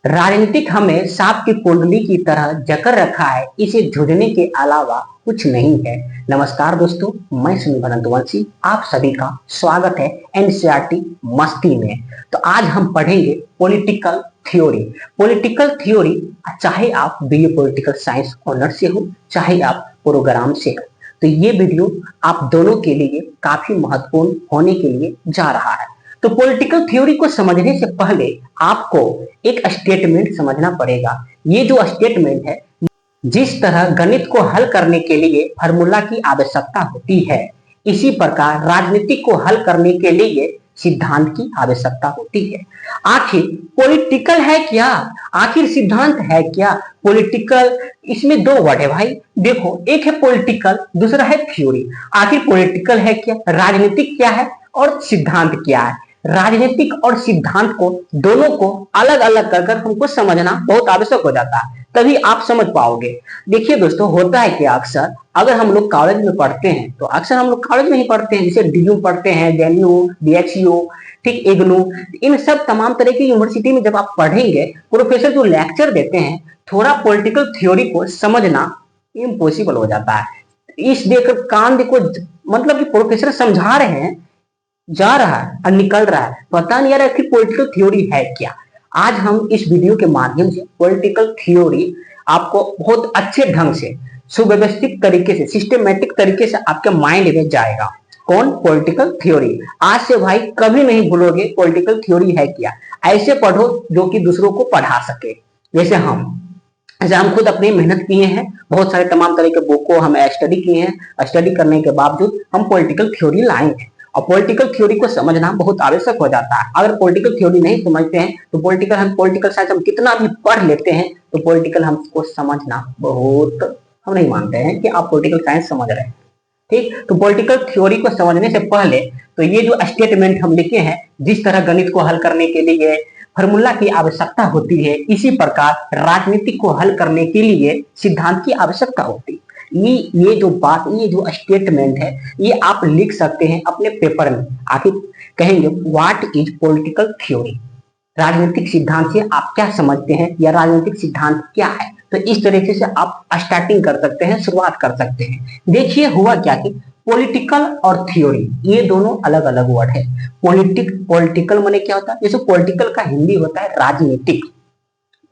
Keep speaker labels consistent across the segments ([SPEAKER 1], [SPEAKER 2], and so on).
[SPEAKER 1] राजनीतिक हमें सांप की कुंडली की तरह जकड़ रखा है, इसे झुरने के अलावा कुछ नहीं है। नमस्कार दोस्तों, मैं सुनील भरतवंशी, आप सभी का स्वागत है एनसीईआरटी मस्ती में। तो आज हम पढ़ेंगे पॉलिटिकल थ्योरी। पॉलिटिकल थ्योरी, चाहे आप बीए पॉलिटिकल साइंस ऑनर्स से हो, चाहे आप प्रोग्राम से हो, तो ये वीडियो आप दोनों के लिए काफी महत्वपूर्ण होने के लिए जा रहा है। तो पॉलिटिकल थ्योरी को समझने से पहले आपको एक स्टेटमेंट समझना पड़ेगा। ये जो स्टेटमेंट है, जिस तरह गणित को हल करने के लिए फार्मूला की आवश्यकता होती है, इसी प्रकार राजनीति को हल करने के लिए सिद्धांत की आवश्यकता होती है। आखिर पॉलिटिकल है क्या? आखिर सिद्धांत है क्या? पॉलिटिकल, इसमें दो वर्ड है भाई। देखो, एक है पॉलिटिकल, दूसरा है थ्योरी। आखिर पॉलिटिकल है क्या, राजनीतिक क्या है और सिद्धांत क्या है? राजनीतिक और सिद्धांत को दोनों को अलग अलग कर हमको समझना बहुत आवश्यक हो जाता है, तभी आप समझ पाओगे। देखिए दोस्तों, होता है कि अक्सर अगर हम लोग कॉलेज में पढ़ते हैं, तो अक्सर हम लोग कॉलेज में ही पढ़ते हैं, जैसे डीयू पढ़ते हैं, जेएनयू, बीएचयू, ठीक, इग्नू, इन सब तमाम तरह की यूनिवर्सिटी में जब आप पढ़ेंगे, प्रोफेसर जो लेक्चर देते हैं, थोड़ा पॉलिटिकल थ्योरी को समझना इम्पॉसिबल हो जाता है। इस देखकर कान देखो, मतलब कि प्रोफेसर समझा रहे हैं, जा रहा है और निकल रहा है, पता नहीं यार आखिर पॉलिटिकल थ्योरी है क्या। आज हम इस वीडियो के माध्यम से पॉलिटिकल थ्योरी आपको बहुत अच्छे ढंग से, सुव्यवस्थित तरीके से, सिस्टमेटिक तरीके से आपके माइंड में जाएगा। कौन? Political theory. आज से भाई कभी नहीं भूलोगे पॉलिटिकल थ्योरी है क्या। ऐसे पढ़ो जो कि दूसरों को पढ़ा सके। जैसे हम खुद अपनी मेहनत किए हैं, बहुत सारे तमाम तरह के बुक को हम स्टडी किए हैं, स्टडी करने के बावजूद हम पॉलिटिकल थ्योरी लाए हैं। और पॉलिटिकल थ्योरी को समझना बहुत आवश्यक हो जाता है। अगर पॉलिटिकल थ्योरी नहीं समझते हैं तो पॉलिटिकल साइंस हम कितना भी पढ़ लेते हैं, तो पॉलिटिकल हमको समझना बहुत, हम नहीं मानते हैं कि आप पॉलिटिकल साइंस समझ रहे हैं। ठीक, तो पॉलिटिकल थ्योरी को समझने से पहले तो ये जो स्टेटमेंट हम लिखे हैं, जिस तरह गणित को हल करने के लिए फार्मूला की आवश्यकता होती है, इसी प्रकार राजनीति को हल करने के लिए सिद्धांत की आवश्यकता होती है। ये जो बात, ये जो स्टेटमेंट है, ये आप लिख सकते हैं अपने पेपर में। आखिर कहेंगे व्हाट इज पॉलिटिकल थ्योरी, राजनीतिक सिद्धांत से आप क्या समझते हैं या राजनीतिक सिद्धांत क्या है। तो इस तरीके से आप स्टार्टिंग कर सकते हैं, शुरुआत कर सकते हैं। देखिए हुआ क्या कि पॉलिटिकल और थ्योरी ये दोनों अलग अलग वर्ड है। पॉलिटिकल माने क्या होता है? जैसे पॉलिटिकल का हिंदी होता है राजनीतिक,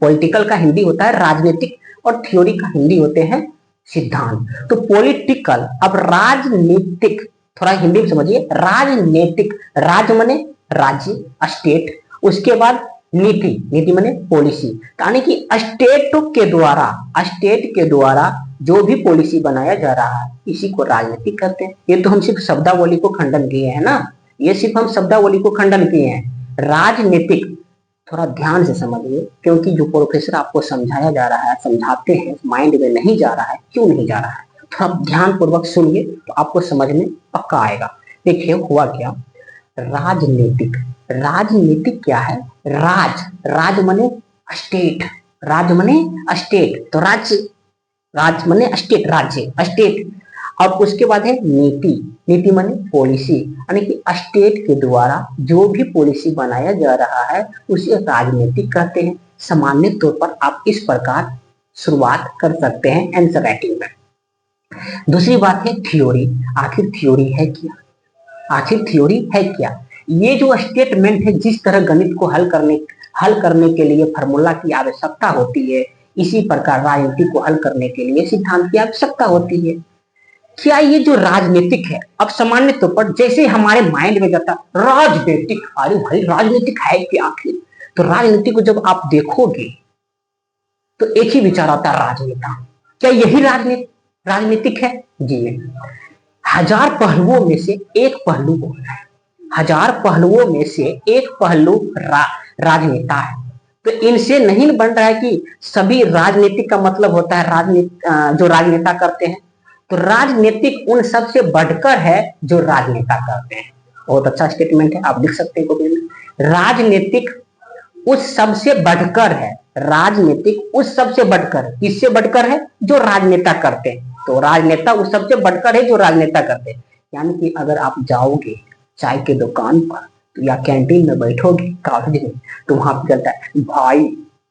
[SPEAKER 1] पॉलिटिकल का हिंदी होता है राजनीतिक, और थ्योरी का हिंदी होते हैं सिद्धांत। तो पॉलिटिकल, अब राजनीतिक, थोड़ा हिंदी में समझिए। राजनीतिक, राज माने राज्य, स्टेट, उसके बाद नीति, नीति माने पॉलिसी, यानी कि स्टेट के द्वारा जो भी पॉलिसी बनाया जा रहा है, इसी को राजनीतिक कहते हैं। ये तो हम सिर्फ शब्दावली को खंडन किए हैं ना, ये सिर्फ हम शब्दावली को खंडन किए हैं। राजनीतिक, थोड़ा ध्यान से समझिए, क्योंकि जो प्रोफेसर आपको समझाया जा रहा है, समझाते हैं, माइंड में नहीं जा रहा है। क्यों नहीं जा रहा है? थोड़ा ध्यान पूर्वक सुनिए तो आपको समझ में पक्का आएगा। देखिए हुआ क्या, राजनीतिक, राजनीतिक क्या है? राज मने स्टेट, राज मने स्टेट, तो राज मने स्टेट, राज्य, स्टेट। और उसके बाद है नीति, नीति माने पॉलिसी, यानी कि स्टेट के द्वारा जो भी पॉलिसी बनाया जा रहा है उसे राजनीतिक कहते हैं। सामान्य तौर पर आप इस प्रकार शुरुआत कर सकते हैं आंसर राइटिंग में। दूसरी बात है थ्योरी। आखिर थ्योरी है क्या? आखिर थ्योरी है क्या? ये जो स्टेटमेंट है, जिस तरह गणित को हल करने के लिए फार्मूला की आवश्यकता होती है, इसी प्रकार राजनीति को हल करने के लिए सिद्धांत की आवश्यकता होती है। क्या ये जो राजनीतिक है, अब सामान्य तौर पर जैसे हमारे माइंड में जाता राजनीतिक, अरे भाई राजनीतिक है क्या आखिर? तो राजनीति को जब आप देखोगे तो एक ही विचार आता है, राजनेता। क्या यही राजनीतिक है? जी, हजार पहलुओं में से एक पहलू बोलना है, हजार पहलुओं में से एक पहलू राजनेता है। तो इनसे नहीं बन रहा है कि सभी राजनीतिक का मतलब होता है जो राजनेता करते हैं। तो राजनीतिक उन सबसे बढ़कर है जो राजनेता करते हैं। बहुत अच्छा स्टेटमेंट है, आप लिख सकते हैं कॉपी में। राजनीतिक उस सबसे बढ़कर है, राजनीतिक उस सबसे बढ़कर, किससे बढ़कर है? जो राजनेता करते हैं। तो राजनेता उस सबसे बढ़कर है जो राजनेता करते हैं। यानी कि अगर आप जाओगे चाय के दुकान पर या कैंटीन में बैठोगे कॉलेज में, तो वहां पर चलता है भाई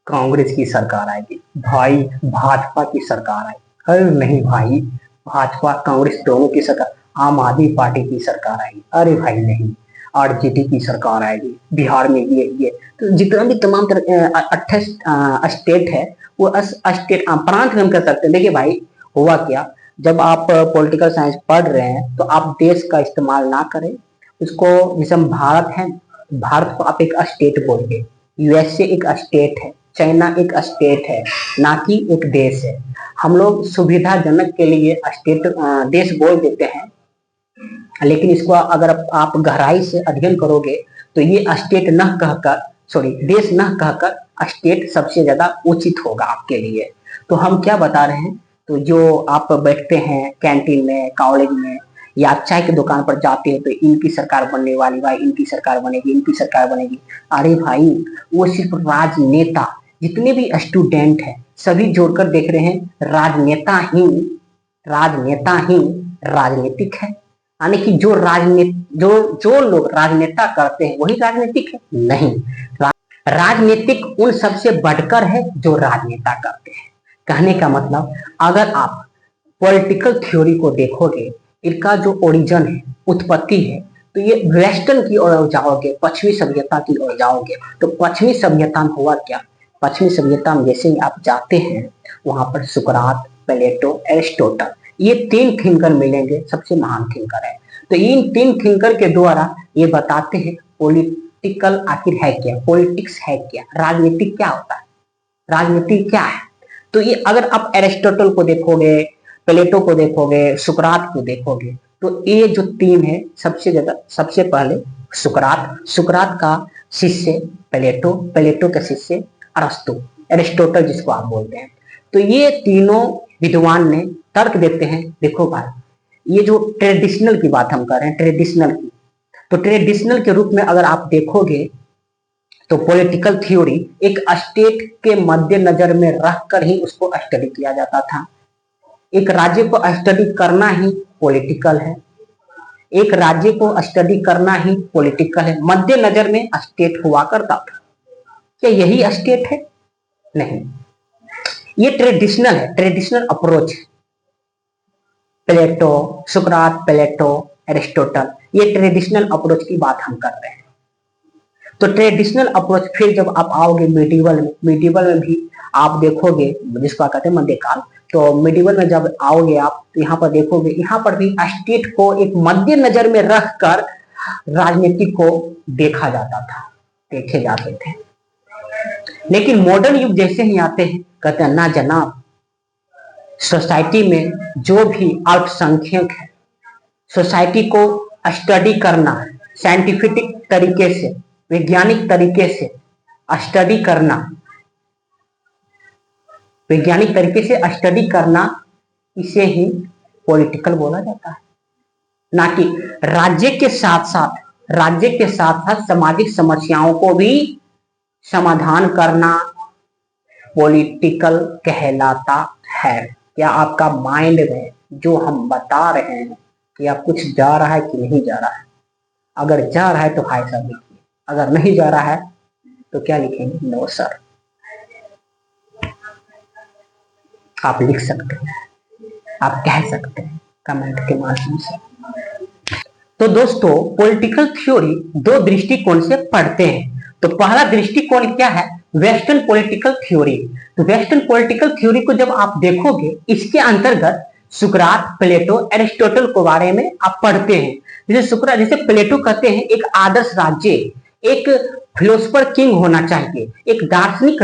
[SPEAKER 1] कांग्रेस की सरकार आएगी भाई, भाजपा की सरकार आएगी। अरे नहीं भाई, भाजपा कांग्रेस दोनों की सरकार, आम आदमी पार्टी की सरकार आएगी। अरे भाई नहीं, आरजेडी की सरकार आएगी बिहार में। ये तो जितना भी तमाम 28 स्टेट है, वो स्टेट प्रांत में हम कर सकते हैं। देखिए भाई, हुआ क्या, जब आप पॉलिटिकल साइंस पढ़ रहे हैं तो आप देश का इस्तेमाल ना करें उसको। जैसे हम भारत है, भारत को आप एक स्टेट बोलिए, यूएसए एक स्टेट है, चाइना एक स्टेट है, ना कि एक देश है। हम लोग सुविधाजनक के लिए स्टेट देश बोल देते हैं, लेकिन इसको अगर आप गहराई से अध्ययन करोगे तो ये स्टेट न कहकर, सॉरी देश न कहकर स्टेट सबसे ज्यादा उचित होगा आपके लिए। तो हम क्या बता रहे हैं, तो जो आप बैठते हैं कैंटीन में, कॉलेज में, या चाय की दुकान पर जाते हो तो इनकी सरकार बनने वाली, भाई इनकी सरकार बनेगी, इनकी सरकार बनेगी। अरे भाई, वो सिर्फ राजनेता, जितने भी स्टूडेंट हैं सभी जोड़कर देख रहे हैं, राजनेता ही राजनीतिक है। यानी कि जो लोग राजनेता करते हैं वही राजनीतिक है? नहीं, राजनीतिक उन सबसे बढ़कर है जो राजनेता करते हैं। कहने का मतलब, अगर आप पॉलिटिकल थ्योरी को देखोगे, इनका जो ओरिजिन है, उत्पत्ति है, तो ये वेस्टर्न की ओर जाओगे, पश्चिमी सभ्यता की ओर जाओगे। तो पश्चिमी सभ्यता में हुआ क्या, पश्चिमी सभ्यता में जैसे ही आप जाते हैं वहां पर सुकरात, प्लेटो, एरिस्टोटल, ये 3 थिंकर मिलेंगे, सबसे महान थिंकर है। तो इन 3 थिंकर के द्वारा ये बताते हैं पॉलिटिकल आखिर है क्या, पॉलिटिक्स है क्या, राजनीति क्या होता है, राजनीति क्या है। तो ये अगर आप एरिस्टोटल को देखोगे, प्लेटो को देखोगे, सुकरात को देखोगे, तो ये जो 3 है, सबसे पहले सुकरात का शिष्य प्लेटो, प्लेटो का शिष्य अरस्तु, एरिस्टोटल जिसको आप बोलते हैं। तो ये तीनों विद्वान ने तर्क देते हैं। देखो भाई, ये जो ट्रेडिशनल की बात हम कर रहे हैं, ट्रेडिशनल की, तो ट्रेडिशनल के रूप में अगर आप देखोगे तो पॉलिटिकल थ्योरी एक स्टेट के मद्देनजर में रखकर ही उसको स्टडी किया जाता था। एक राज्य को स्टडी करना ही पॉलिटिकल है, एक राज्य को स्टडी करना ही पॉलिटिकल है। मद्देनजर में स्टेट हुआ करता था। क्या यही स्टेट है? नहीं, ये ट्रेडिशनल है, ट्रेडिशनल अप्रोच है। प्लेटो, सुकरात, प्लेटो, एरिस्टोटल, ये ट्रेडिशनल अप्रोच की बात हम कर रहे हैं। तो ट्रेडिशनल अप्रोच, फिर जब आप आओगे मिडिवल में भी आप देखोगे, जिसको कहते हैं मध्यकाल। तो मिडिवल में जब आओगे आप तो यहाँ पर देखोगे, यहाँ पर भी स्टेट को एक मध्य नजर में रखकर राजनीति को देखा जाता था, देखे जाते थे। लेकिन मॉडर्न युग जैसे ही आते हैं, कहते हैं ना जनाब, सोसाइटी में जो भी अल्पसंख्यक है, सोसाइटी को स्टडी करना, साइंटिफिक तरीके से, वैज्ञानिक तरीके से स्टडी करना, वैज्ञानिक तरीके से स्टडी करना, इसे ही पॉलिटिकल बोला जाता है। ना कि राज्य के साथ साथ सामाजिक समस्याओं को भी समाधान करना पॉलिटिकल कहलाता है। क्या आपका माइंड में जो हम बता रहे हैं कि आप कुछ जा रहा है कि नहीं जा रहा है? अगर जा रहा है तो हाय सर लिखिए, अगर नहीं जा रहा है तो क्या लिखेंगे? No sir. आप लिख सकते हैं, आप कह सकते हैं कमेंट के माध्यम से। तो दोस्तों, पॉलिटिकल थ्योरी 2 दृष्टिकोण से पढ़ते हैं। तो पहला दृष्टिकोण क्या है? Western political theory. तो वेस्टर्न पॉलिटिकल थ्योरी को जब आप देखोगे, इसके अंतर्गत सुकरात, प्लेटो, एरिस्टोटल के बारे में आप पढ़ते हैं। जैसे प्लेटो कहते हैं एक आदर्श राज्य, एक फिलोसफर किंग होना चाहिए, एक दार्शनिक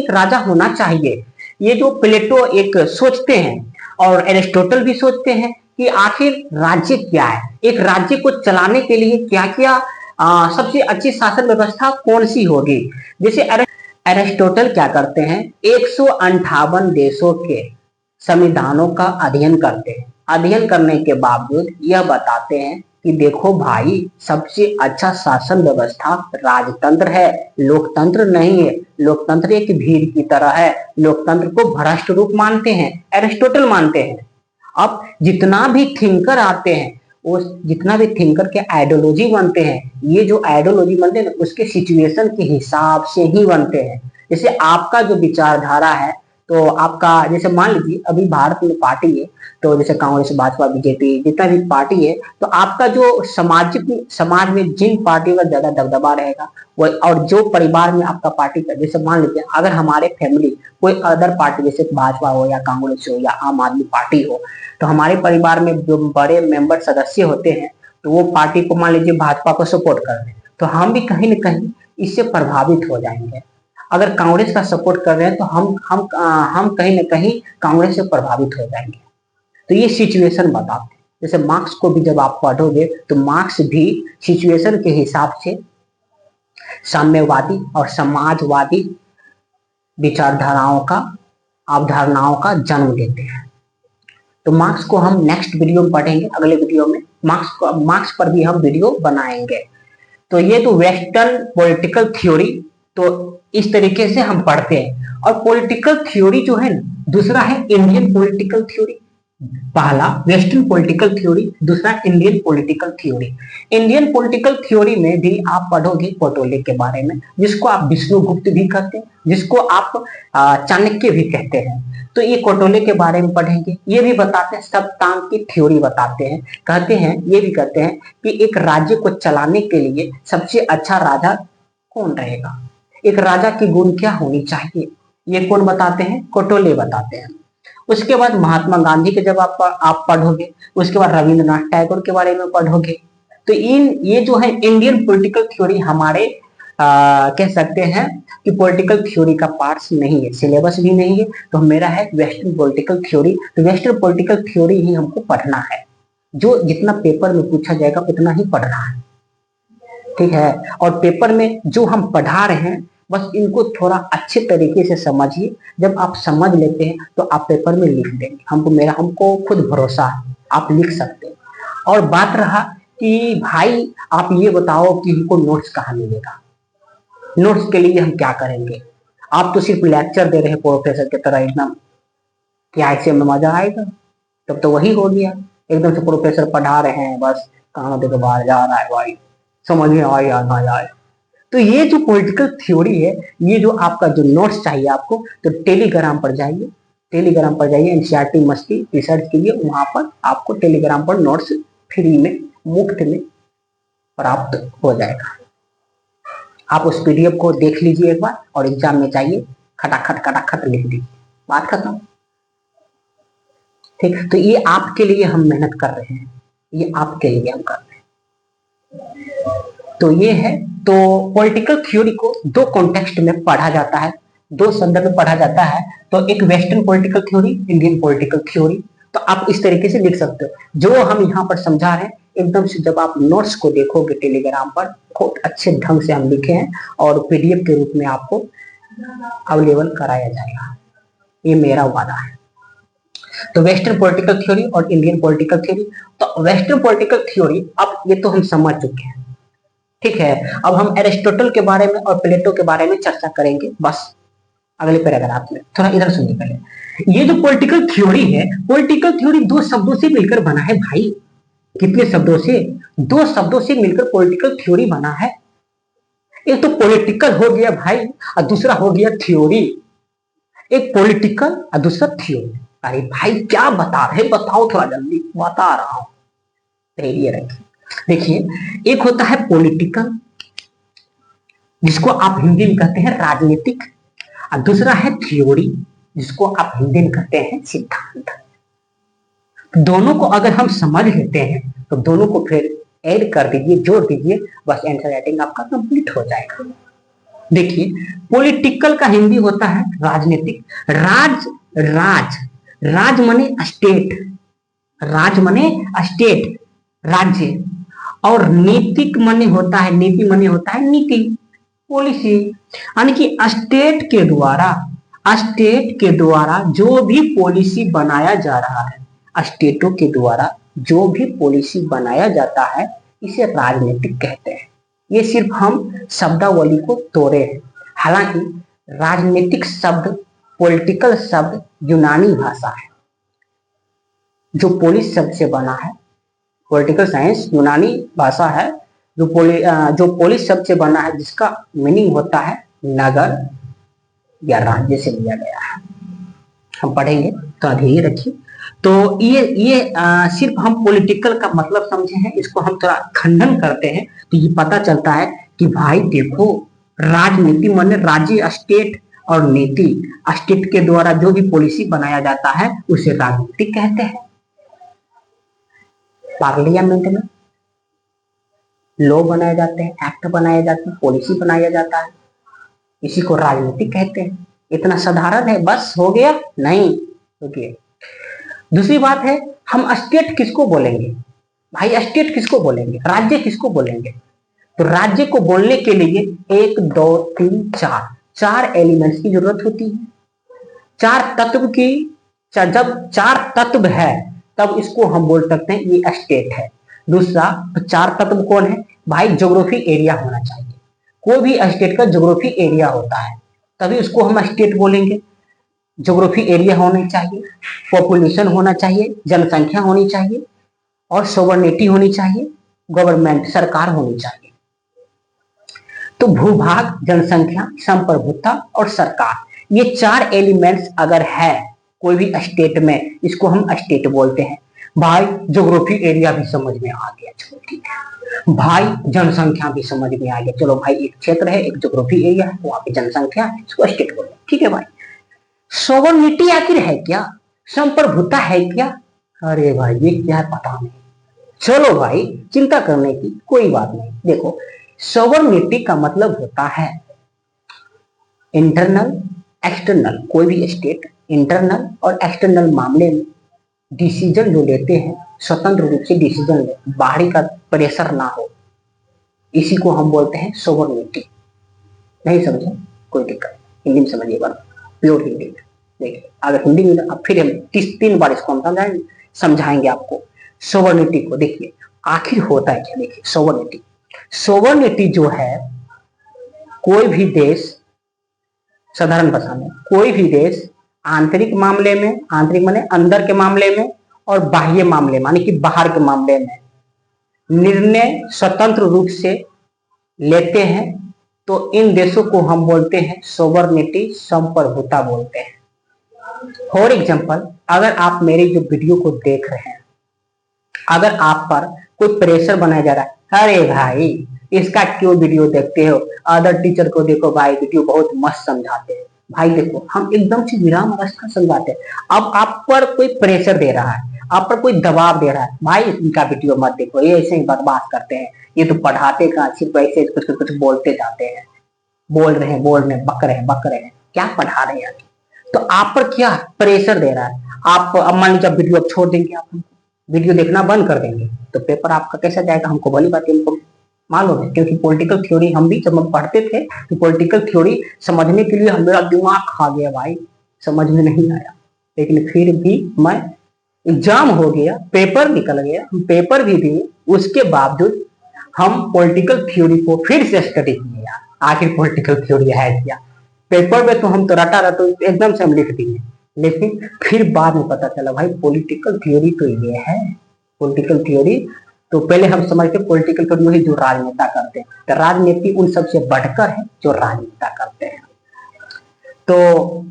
[SPEAKER 1] राजा होना चाहिए। ये जो प्लेटो एक सोचते हैं और एरिस्टोटल भी सोचते हैं कि आखिर राज्य क्या है, एक राज्य को चलाने के लिए क्या क्या सबसे अच्छी शासन व्यवस्था कौन सी होगी। जैसे एरिस्टोटल क्या करते हैं, 158 देशों के संविधानों का अध्ययन करते हैं। अध्ययन करने के बावजूद यह बताते हैं कि देखो भाई, सबसे अच्छा शासन व्यवस्था राजतंत्र है, लोकतंत्र नहीं है। लोकतंत्र एक भीड़ की तरह है, लोकतंत्र को भ्रष्ट रूप मानते हैं, एरिस्टोटल मानते हैं। अब जितना भी थिंकर आते हैं, वो जितना भी थिंकर के आइडियोलॉजी बनते हैं, ये जो आइडियोलॉजी बनते हैं उसके सिचुएशन के हिसाब से ही बनते हैं। जैसे आपका जो विचारधारा है, तो आपका जैसे मान लीजिए अभी भारत में पार्टी है, तो जैसे कांग्रेस, भाजपा, बीजेपी, जितना भी पार्टी है, तो आपका जो सामाजिक समाज में जिन पार्टियों का ज्यादा दबदबा रहेगा वो, और जो परिवार में आपका पार्टी का, जैसे मान लीजिए अगर हमारे फैमिली कोई अदर पार्टी जैसे भाजपा हो या कांग्रेस हो या आम आदमी पार्टी हो, तो हमारे परिवार में जो बड़े मेंबर सदस्य होते हैं, तो वो पार्टी को मान लीजिए भाजपा को सपोर्ट कर रहे हैं, तो हम भी कहीं ना कहीं इससे प्रभावित हो जाएंगे। अगर कांग्रेस का सपोर्ट कर रहे हैं तो हम कहीं ना कहीं कांग्रेस से प्रभावित हो जाएंगे। तो ये सिचुएशन बताते हैं। जैसे मार्क्स को भी जब आप पढ़ोगे तो मार्क्स भी सिचुएशन के हिसाब से साम्यवादी और समाजवादी विचारधाराओं का, अवधारणाओं का जन्म देते हैं। तो मार्क्स को हम नेक्स्ट वीडियो में पढ़ेंगे, अगले वीडियो में मार्क्स पर भी हम वीडियो बनाएंगे। तो ये तो वेस्टर्न पॉलिटिकल थ्योरी, तो इस तरीके से हम पढ़ते हैं। और पॉलिटिकल थ्योरी जो है ना, दूसरा है इंडियन पॉलिटिकल थ्योरी। पहला वेस्टर्न पॉलिटिकल थ्योरी, दूसरा Indian political theory. Indian political theory में भी आप पढ़ोगे कोटोले के बारे में, जिसको आप विष्णुगुप्त भी कहते हैं, जिसको आप चाणक्य भी कहते हैं। तो ये कोटोले के बारे में पढ़ेंगे। ये भी बताते हैं, सप्तांग की थ्योरी बताते हैं, कहते हैं, ये भी कहते हैं कि एक राज्य को चलाने के लिए सबसे अच्छा राजा कौन रहेगा, एक राजा की गुण क्या होनी चाहिए, ये कौन बताते हैं, कोटोले बताते हैं। उसके बाद महात्मा गांधी के जब आप पढ़ोगे, उसके बाद रविंद्रनाथ टैगोर के बारे में पढ़ोगे। तो ये जो है इंडियन पॉलिटिकल थ्योरी हमारे कह सकते हैं कि पॉलिटिकल थ्योरी का पार्ट्स नहीं है, सिलेबस भी नहीं है। तो मेरा है वेस्टर्न पॉलिटिकल थ्योरी। तो वेस्टर्न पॉलिटिकल थ्योरी ही हमको पढ़ना है, जो जितना पेपर में पूछा जाएगा उतना ही पढ़ना है, ठीक है। और पेपर में जो हम पढ़ा रहे हैं बस इनको थोड़ा अच्छे तरीके से समझिए। जब आप समझ लेते हैं तो आप पेपर में लिख देंगे। हमको खुद भरोसा है, आप लिख सकते हैं। और बात रहा कि भाई आप ये बताओ कि हमको नोट्स कहाँ मिलेगा, नोट्स के लिए हम क्या करेंगे। आप तो सिर्फ लेक्चर दे रहे हैं प्रोफेसर की तरह एकदम, क्या ऐसे में मजा आएगा? तब तो वही हो गया, एकदम से प्रोफेसर पढ़ा रहे हैं, बस कहां देकर बाहर जा रहा है भाई, समझ में आए या ना आए। तो ये जो पॉलिटिकल थ्योरी है, ये जो आपका जो नोट्स चाहिए आपको, तो टेलीग्राम पर जाइए, टेलीग्राम पर जाइए, एनसीईआरटी मस्ती रिसर्च के लिए। वहां पर आपको टेलीग्राम पर नोट्स फ्री में, मुफ्त में प्राप्त हो जाएगा। आप उस पीडीएफ को देख लीजिए एक बार, और एग्जाम में चाहिए खटाखट लिख दीजिए, बात खत्म, ठीक। तो ये आपके लिए हम मेहनत कर रहे हैं, ये आपके लिए हम कर रहे हैं। तो ये है, तो पॉलिटिकल थ्योरी को दो कॉन्टेक्स्ट में पढ़ा जाता है, दो संदर्भ में पढ़ा जाता है। तो एक western political theory, Indian political theory. तो आप इस तरीके से लिख सकते हो। जो हम यहाँ पर समझा रहे हैं एकदम से, जब आप नोट्स को देखोगे टेलीग्राम पर, बहुत अच्छे ढंग से हम लिखे हैं और पीडीएफ के रूप में आपको अवेलेबल कराया जाएगा, ये मेरा वादा है। तो वेस्टर्न पॉलिटिकल थ्योरी और इंडियन पॉलिटिकल थ्योरी। तो वेस्टर्न पॉलिटिकल थ्योरी, अब ये तो हम समझ चुके हैं, ठीक है। अब हम एरिस्टोटल के बारे में और प्लेटो के बारे में चर्चा करेंगे, बस अगले पैराग्राफ में। थोड़ा इधर सुनिए पहले। ये जो पॉलिटिकल थ्योरी है, पॉलिटिकल थ्योरी दो शब्दों से मिलकर बना है भाई। कितने शब्दों से? दो शब्दों से मिलकर पॉलिटिकल थ्योरी बना है। एक तो पॉलिटिकल हो गया भाई, और दूसरा हो गया थ्योरी। एक पॉलिटिकल और दूसरा थ्योरी। अरे भाई क्या बता रहे, बताओ थोड़ा जल्दी, बता रहा हूं, धैर्य रखिए। देखिए, एक होता है पॉलिटिकल, जिसको आप हिंदी में कहते हैं राजनीतिक, और दूसरा है थ्योरी, जिसको आप हिंदी में कहते हैं सिद्धांत। दोनों को अगर हम समझ लेते हैं तो दोनों को फिर ऐड कर दीजिए, जोड़ दीजिए, बस आंसर राइटिंग आपका कंप्लीट हो जाएगा। देखिए, पॉलिटिकल का हिंदी होता है राजनीतिक। राज माने स्टेट, राज माने स्टेट, राज्य। और नीतिक माने होता है, नीति माने होता है नीति, पॉलिसी। यानी कि स्टेट के द्वारा जो भी पॉलिसी बनाया जा रहा है, स्टेटों के द्वारा जो भी पॉलिसी बनाया जाता है, इसे राजनीतिक कहते हैं। ये सिर्फ हम शब्दावली को तोड़े हैं। हालांकि राजनीतिक शब्द, पॉलिटिकल शब्द यूनानी भाषा है, जो पोलिस शब्द से बना है। पॉलिटिकल साइंस यूनानी भाषा है, जो पोलिस शब्द से बना है, जिसका मीनिंग होता है नगर, या राज्य से लिया गया है। हम पढ़ेंगे तो अभी रखिए। तो ये सिर्फ हम पॉलिटिकल का मतलब समझे हैं, इसको हम थोड़ा खंडन करते हैं तो ये पता चलता है कि भाई देखो, राजनीति माने राज्य, स्टेट और नीति, स्टेट के द्वारा जो भी पॉलिसी बनाया जाता है उसे राजनीति कहते हैं। पार्लियामेंट में लॉ बनाए जाते हैं, एक्ट बनाए जाते हैं, पॉलिसी बनाया जाता है, इसी को राजनीति कहते हैं। इतना साधारण है, बस हो गया नहीं। ओके, दूसरी बात है, हम स्टेट किसको बोलेंगे भाई? स्टेट किसको बोलेंगे? राज्य किसको बोलेंगे? तो राज्य को बोलने के लिए 1 2 3 4 एलिमेंट्स की जरूरत होती है। चार तत्व की, जब 4 तत्व है तब इसको हम बोल सकते हैं ये स्टेट है। दूसरा, तो 4 तत्व कौन है भाई? ज्योग्राफी एरिया होना चाहिए। कोई भी स्टेट का ज्योग्राफी एरिया होता है तभी उसको हम स्टेट बोलेंगे। ज्योग्राफी एरिया होना चाहिए, पॉपुलेशन होना चाहिए, जनसंख्या होनी चाहिए और सोवरेनिटी होनी चाहिए, गवर्नमेंट सरकार होनी चाहिए। तो भूभाग, जनसंख्या, संप्रभुता और सरकार, ये 4 एलिमेंट्स अगर है कोई भी स्टेट में, इसको हम स्टेट बोलते हैं। भाई ज्योग्राफी एरिया भी समझ में आ गया, चलो ठीक है। भाई जनसंख्या भी समझ में आ गया, चलो भाई एक क्षेत्र है, एक ज्योग्राफी एरिया है, वहां पे जनसंख्या है, इसको स्टेट बोलते हैं, ठीक है भाई। सोवरेनिटी आखिर है क्या? संप्रभुता है क्या? अरे भाई ये क्या है पता नहीं। चलो भाई, चिंता करने की कोई बात नहीं। देखो, सोवरेनिटी का मतलब होता है इंटरनल, एक्सटर्नल। कोई भी स्टेट इंटरनल और एक्सटर्नल मामले में डिसीजन जो लेते हैं, स्वतंत्र रूप से डिसीजन ले, बाहरी का प्रेशर ना हो, इसी को हम बोलते हैं सोवरेनिटी। नहीं समझे? कोई दिक्कत, हिंदी में समझिए बात, प्योर हिंदी में। देखिए, अगर हिंदी में अब फिर हम 3 बार इसको हम समझाएंगे आपको सोवरेनिटी को। देखिए आखिर होता है क्या? देखिए सोवरेनिटी जो है, कोई भी देश, साधारण भाषा में कोई भी देश आंतरिक मामले में, आंतरिक माने अंदर के मामले में, और बाह्य मामले माने कि बाहर के मामले में निर्णय स्वतंत्र रूप से लेते हैं, तो इन देशों को हम बोलते हैं सोवरेनिटी, संप्रभुता बोलते हैं। फॉर एग्जाम्पल, अगर आप मेरी जो वीडियो को देख रहे हैं, अगर आप पर कोई प्रेशर बनाया जा रहा है, अरे भाई इसका क्यों वीडियो देखते हो, अदर टीचर को देखो भाई, वीडियो बहुत मस्त समझाते हैं। भाई देखो, हम एकदम से विराम अवस्था समझाते हैं। अब आप पर कोई प्रेशर दे रहा है, आप पर कोई दबाव दे रहा है, भाई इनका वीडियो मत देखो, ये ऐसे ही बकवास करते हैं, ये तो पढ़ाते का सिर्फ ऐसे कुछ बोलते जाते हैं, बोल रहे हैं, बक रहे हैं, क्या पढ़ा रहे हैं? तो आप पर क्या प्रेशर दे रहा है? आप अब मान लीजिए वीडियो अब छोड़ देंगे, आप वीडियो देखना बंद कर देंगे, तो पेपर आपका कैसा जाएगा? हमको भली बात है, हमको मालूम है, क्योंकि पॉलिटिकल थ्योरी हम भी जब हम पढ़ते थे तो पॉलिटिकल थ्योरी समझने के लिए मेरा दिमाग खा गया भाई, समझ में नहीं आया, लेकिन फिर भी मैं, एग्जाम हो गया, पेपर निकल गया, हम पेपर भी दिए, उसके बावजूद हम पॉलिटिकल थ्योरी को फिर से स्टडी किए। आखिर पॉलिटिकल थ्योरी है क्या? पेपर में तो हम तो रटा एकदम से हम लिख दिए, लेकिन फिर बाद में पता चला भाई पॉलिटिकल थ्योरी तो ये है। पॉलिटिकल थ्योरी तो पहले हम समझते पॉलिटिकल थ्योरी वही जो राजनेता करते हैं, तो राजनीति उन सबसे बढ़कर है जो राजनेता करते हैं। तो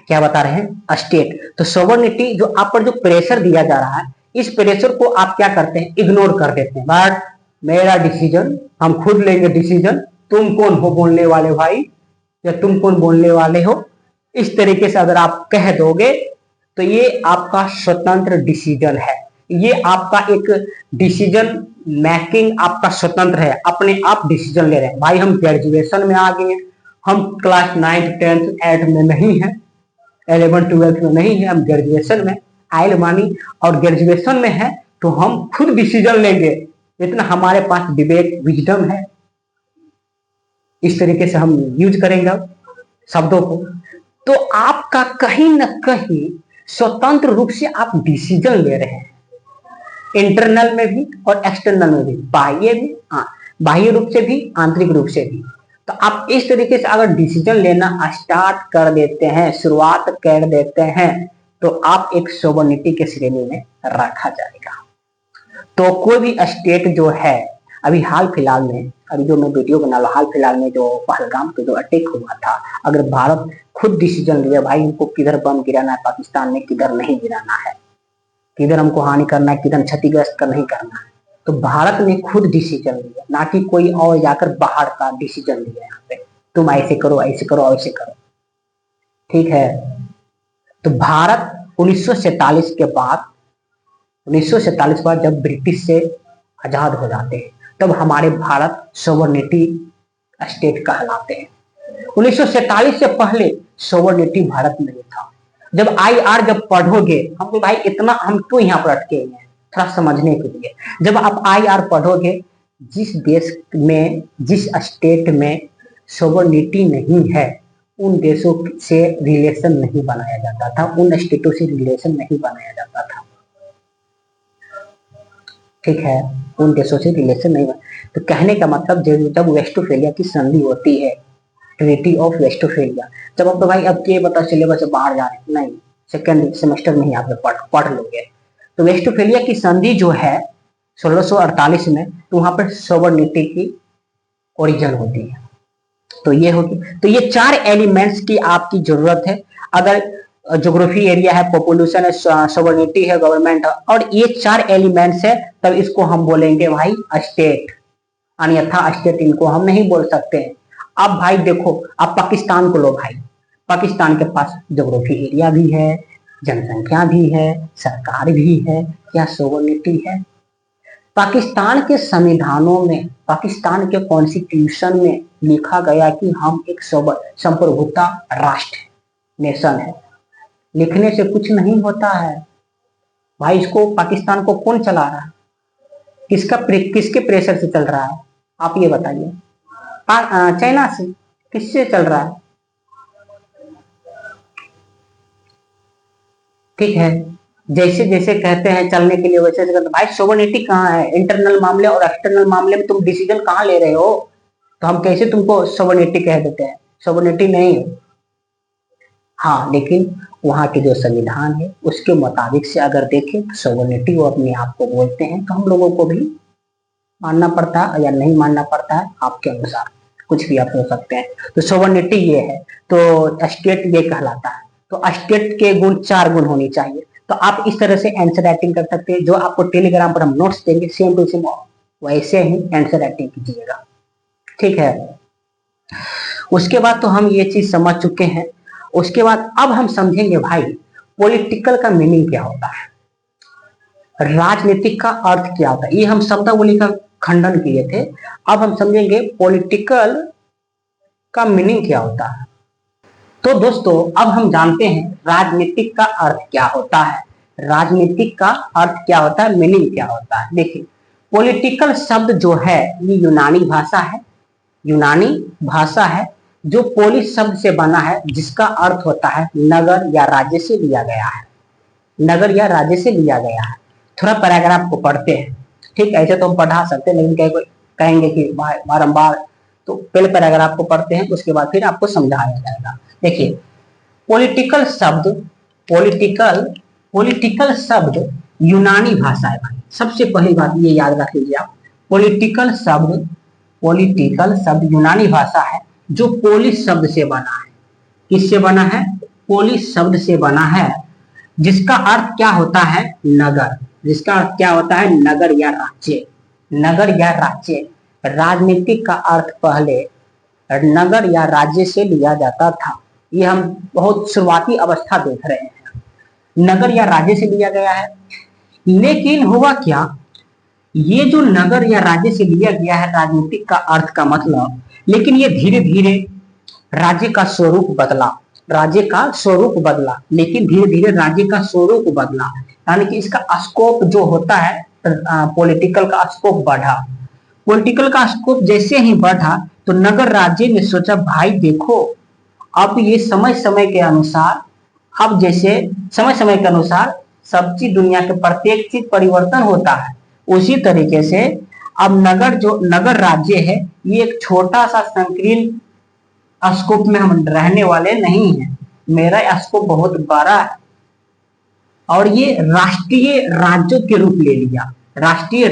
[SPEAKER 1] क्या बता रहे हैं? स्टेट। तो सोवरेनिटी, जो आप पर जो प्रेशर दिया जा रहा है, इस प्रेशर को आप क्या करते हैं? इग्नोर कर देते हैं। बट मेरा डिसीजन, हम खुद लेंगे डिसीजन, तुम कौन हो बोलने वाले भाई, या तुम कौन बोलने वाले हो, इस तरीके से अगर आप कह दोगे तो ये आपका स्वतंत्र डिसीजन है। ये आपका एक डिसीजन मेकिंग आपका स्वतंत्र है, अपने आप डिसीजन ले रहे हैं। भाई हम ग्रेजुएशन में आ गए, हम क्लास 9, 10, 8 में नहीं है, 11, 12 में नहीं है, हम ग्रेजुएशन में आयल मानी, और ग्रेजुएशन में है तो हम खुद डिसीजन लेंगे, इतना हमारे पास विवेक, विजडम है। इस तरीके से हम यूज करेंगे शब्दों को। तो आपका कहीं ना कहीं स्वतंत्र रूप से आप डिसीजन ले रहे हैं, इंटरनल में भी और एक्सटर्नल में भी, बाह्य भी, बाह्य रूप से भी, आंतरिक रूप से भी। तो आप इस तरीके से अगर डिसीजन लेना स्टार्ट कर देते हैं, शुरुआत कर देते हैं, तो आप एक सोवरेनिटी के श्रेणी में रखा जाएगा। तो कोई भी स्टेट जो है, अभी हाल फिलहाल में, अभी जो मैं वीडियो बना रहा, हाल फिलहाल में जो पहलगाम पे जो अटैक हुआ था, अगर भारत खुद डिसीजन लिया भाई इनको किधर बम गिराना है पाकिस्तान में, किधर नहीं गिराना है, किधर हमको हानि करना है, किधर क्षतिग्रस्त कर नहीं करना है। तो भारत ने खुद डिसीजन लिया, ना कि कोई और जाकर बाहर का डिसीजन लिया। यहाँ पे तुम ऐसे करो, ऐसे करो, ऐसे करो, ठीक है। तो भारत 1947 के बाद 1947 के बाद जब ब्रिटिश से आजाद हो जाते हैं तब हमारे भारत सोवरेनिटी स्टेट कहलाते हैं। 1947 से पहले सोवरेनिटी भारत में नहीं था। जब आईआर जब पढ़ोगे, हम भाई इतना हम क्यों यहाँ पर अटके हुए हैं थोड़ा समझने के लिए। जब आप आईआर पढ़ोगे, जिस देश में जिस स्टेट में सोवरेनिटी नहीं है उन देशों से रिलेशन नहीं बनाया जाता था, उन स्टेटों से रिलेशन नहीं बनाया जाता था, ठीक है, उन देशों से रिलेशन नहीं बना। तो कहने का मतलब जब वेस्टफेलिया की संधि होती है, ट्रीटी ऑफ वेस्टफेलिया, जब आप तो भाई अब के बता सिलेबस से बाहर जा रहे हैं, नहीं सेकंड सेमेस्टर में ही आप पढ़ लोगे। तो वेस्टफेलिया की संधि जो है 1648 में, तो वहां पर सोवरेनिटी की ओरिजिन होती है। तो ये होगी, तो ये 4 एलिमेंट्स की आपकी जरूरत है। अगर ज्योग्राफी एरिया है, पॉपुलेशन है, सोवरेनिटी है, गवर्नमेंट है, और ये 4 एलिमेंट्स है, तब इसको हम बोलेंगे भाई स्टेट, अन्यथा स्टेट इनको हम नहीं बोल सकते हैं। अब भाई देखो, अब पाकिस्तान को लो भाई, पाकिस्तान के पास ज्योग्राफी एरिया भी है, जनसंख्या भी है, सरकार भी है, क्या सोवरेनिटी है? पाकिस्तान के संविधानों में, पाकिस्तान के कॉन्स्टिट्यूशन में लिखा गया कि हम एक संप्रभुता राष्ट्र नेशन है। लिखने से कुछ नहीं होता है भाई, इसको पाकिस्तान को कौन चला रहा है, किसके प्रेशर से चल रहा है, आप ये बताइए। चाइना से, किससे चल रहा है, ठीक है। जैसे जैसे कहते हैं चलने के लिए वैसे वैसे भाई सोवरेनिटी कहाँ है? इंटरनल मामले और एक्सटर्नल मामले में तुम डिसीजन कहाँ ले रहे हो? तो हम कैसे तुमको सोवरेनिटी कह देते हैं? सोवरेनिटी नहीं है। हाँ, लेकिन वहां के जो संविधान है उसके मुताबिक से अगर देखें तो सोवरेनिटी वो अपने आप को बोलते हैं, तो हम लोगों को भी मानना पड़ता है या नहीं मानना पड़ता है आपके अनुसार, कुछ भी आप हो सकते हैं। तो सोवरेनिटी ये है, तो स्टेट ये कहलाता है। तो स्टेट के गुण 4 गुण होनी चाहिए। तो आप इस तरह से आंसर राइटिंग कर सकते हैं, जो आपको टेलीग्राम पर हम नोट्स देंगे सेम टू सेम वैसे ही आंसर राइटिंग कीजिएगा, ठीक है। उसके बाद तो हम ये चीज समझ चुके हैं। उसके बाद अब हम समझेंगे भाई पॉलिटिकल का मीनिंग क्या होता है, राजनीतिक का अर्थ क्या होता है। ये हम शब्दावली का खंडन किए थे, अब हम समझेंगे पॉलिटिकल का मीनिंग क्या होता है। तो दोस्तों अब हम जानते हैं राजनीतिक का अर्थ क्या होता है, राजनीतिक का अर्थ क्या होता है, मीनिंग क्या होता है। देखिए, पॉलिटिकल शब्द जो है ये यूनानी भाषा है, यूनानी भाषा है जो पोलिस शब्द से बना है, जिसका अर्थ होता है नगर या राज्य से लिया गया है, नगर या राज्य से लिया गया है। थोड़ा पैराग्राफ को पढ़ते हैं, ठीक, ऐसे तो हम पढ़ा सकते हैं, लेकिन कहेंगे कि बारंबार, तो पहले पैराग्राफ को पढ़ते हैं, उसके बाद फिर आपको समझाया जाएगा। देखिए, पॉलिटिकल शब्द, पॉलिटिकल शब्द यूनानी भाषा है भाई। सबसे पहली बात ये याद रख लीजिए आप, पॉलिटिकल शब्द यूनानी भाषा है जो पोलिस शब्द से बना है। किससे बना है? पोलिस शब्द से बना है, जिसका अर्थ क्या होता है? नगर। जिसका अर्थ क्या होता है? नगर या राज्य, नगर या राज्य। राजनीतिक का अर्थ पहले नगर या राज्य से लिया जाता था, ये हम बहुत शुरुआती अवस्था देख रहे हैं, नगर या राज्य से लिया गया है। लेकिन हुआ क्या, ये जो नगर या राज्य से लिया गया है राजनीतिक का अर्थ का मतलब, लेकिन ये धीरे धीरे राज्य का स्वरूप बदला, राज्य का स्वरूप बदला, लेकिन धीरे धीरे राज्य का स्वरूप बदला, यानी कि इसका स्कोप जो होता है पॉलिटिकल का स्कोप बढ़ा। पॉलिटिकल का स्कोप जैसे ही बढ़ा तो नगर राज्य ने सोचा भाई देखो, अब ये समय समय के अनुसार, अब जैसे समय समय के अनुसार सब चीज, दुनिया के प्रत्येक चीज परिवर्तन होता है, उसी तरीके से अब नगर राज्य है ये एक छोटा सा संकीर्ण स्कोप में हम रहने वाले नहीं है, मेरा स्कोप बहुत बड़ा है और ये राष्ट्रीय राज्यों के रूप ले लिया, राष्ट्रीय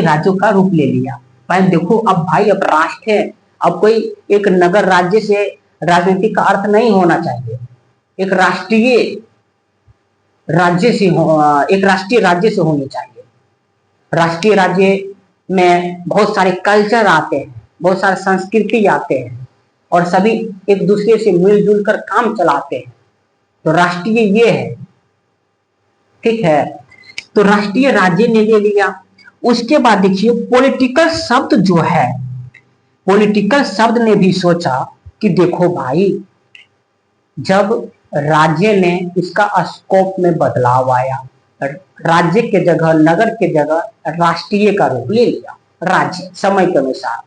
[SPEAKER 1] राज्यों का रूप ले लिया। भाई देखो अब भाई अब राष्ट्र है, अब कोई एक नगर राज्य से राजनीति का अर्थ नहीं होना चाहिए, एक राष्ट्रीय राज्य से एक राष्ट्रीय राज्य से होनी चाहिए। राष्ट्रीय राज्य में बहुत सारे कल्चर आते हैं, बहुत सारे संस्कृति आते हैं और सभी एक दूसरे से मिलजुल कर काम चलाते हैं। तो राष्ट्रीय ये है, ठीक है। तो राष्ट्रीय राज्य ने ले लिया। उसके बाद देखिए पॉलिटिकल शब्द जो है, पॉलिटिकल शब्द ने भी सोचा कि देखो भाई, जब राज्य ने इसका स्कोप में बदलाव आया, राज्य के जगह नगर के जगह राष्ट्रीय का रूप ले लिया राज्य समय के अनुसार,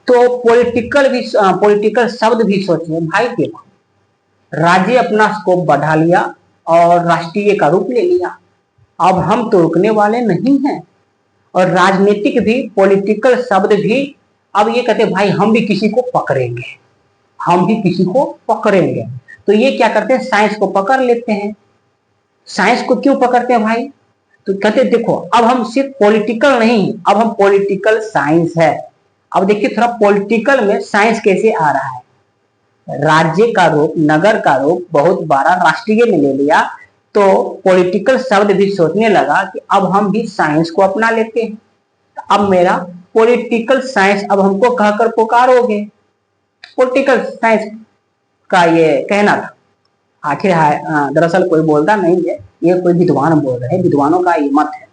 [SPEAKER 1] तो पॉलिटिकल शब्द भी सोचिए भाई, देखो राज्य अपना स्कोप बढ़ा लिया और राष्ट्रीय का रूप ले लिया। अब हम तो रुकने वाले नहीं हैं। और राजनीतिक भी, पॉलिटिकल शब्द भी अब ये कहते भाई हम भी किसी को पकड़ेंगे, हम भी किसी को पकड़ेंगे। तो ये क्या करते हैं, साइंस को पकड़ लेते हैं। साइंस को क्यों पकड़ते हैं भाई, तो कहते देखो अब हम सिर्फ पॉलिटिकल नहीं, अब हम पॉलिटिकल साइंस है। अब देखिए थोड़ा पॉलिटिकल में साइंस कैसे आ रहा है। राज्य का रूप, नगर का रूप बहुत बड़ा राष्ट्रीय में ले लिया, तो पॉलिटिकल शब्द भी सोचने लगा कि अब हम भी साइंस को अपना लेते हैं। अब मेरा पॉलिटिकल साइंस अब हमको कहकर पुकारोगे। पॉलिटिकल साइंस का ये कहना था। आखिर दरअसल कोई बोलता नहीं है, ये कोई विद्वान बोल रहे हैं, विद्वानों का ये मत है।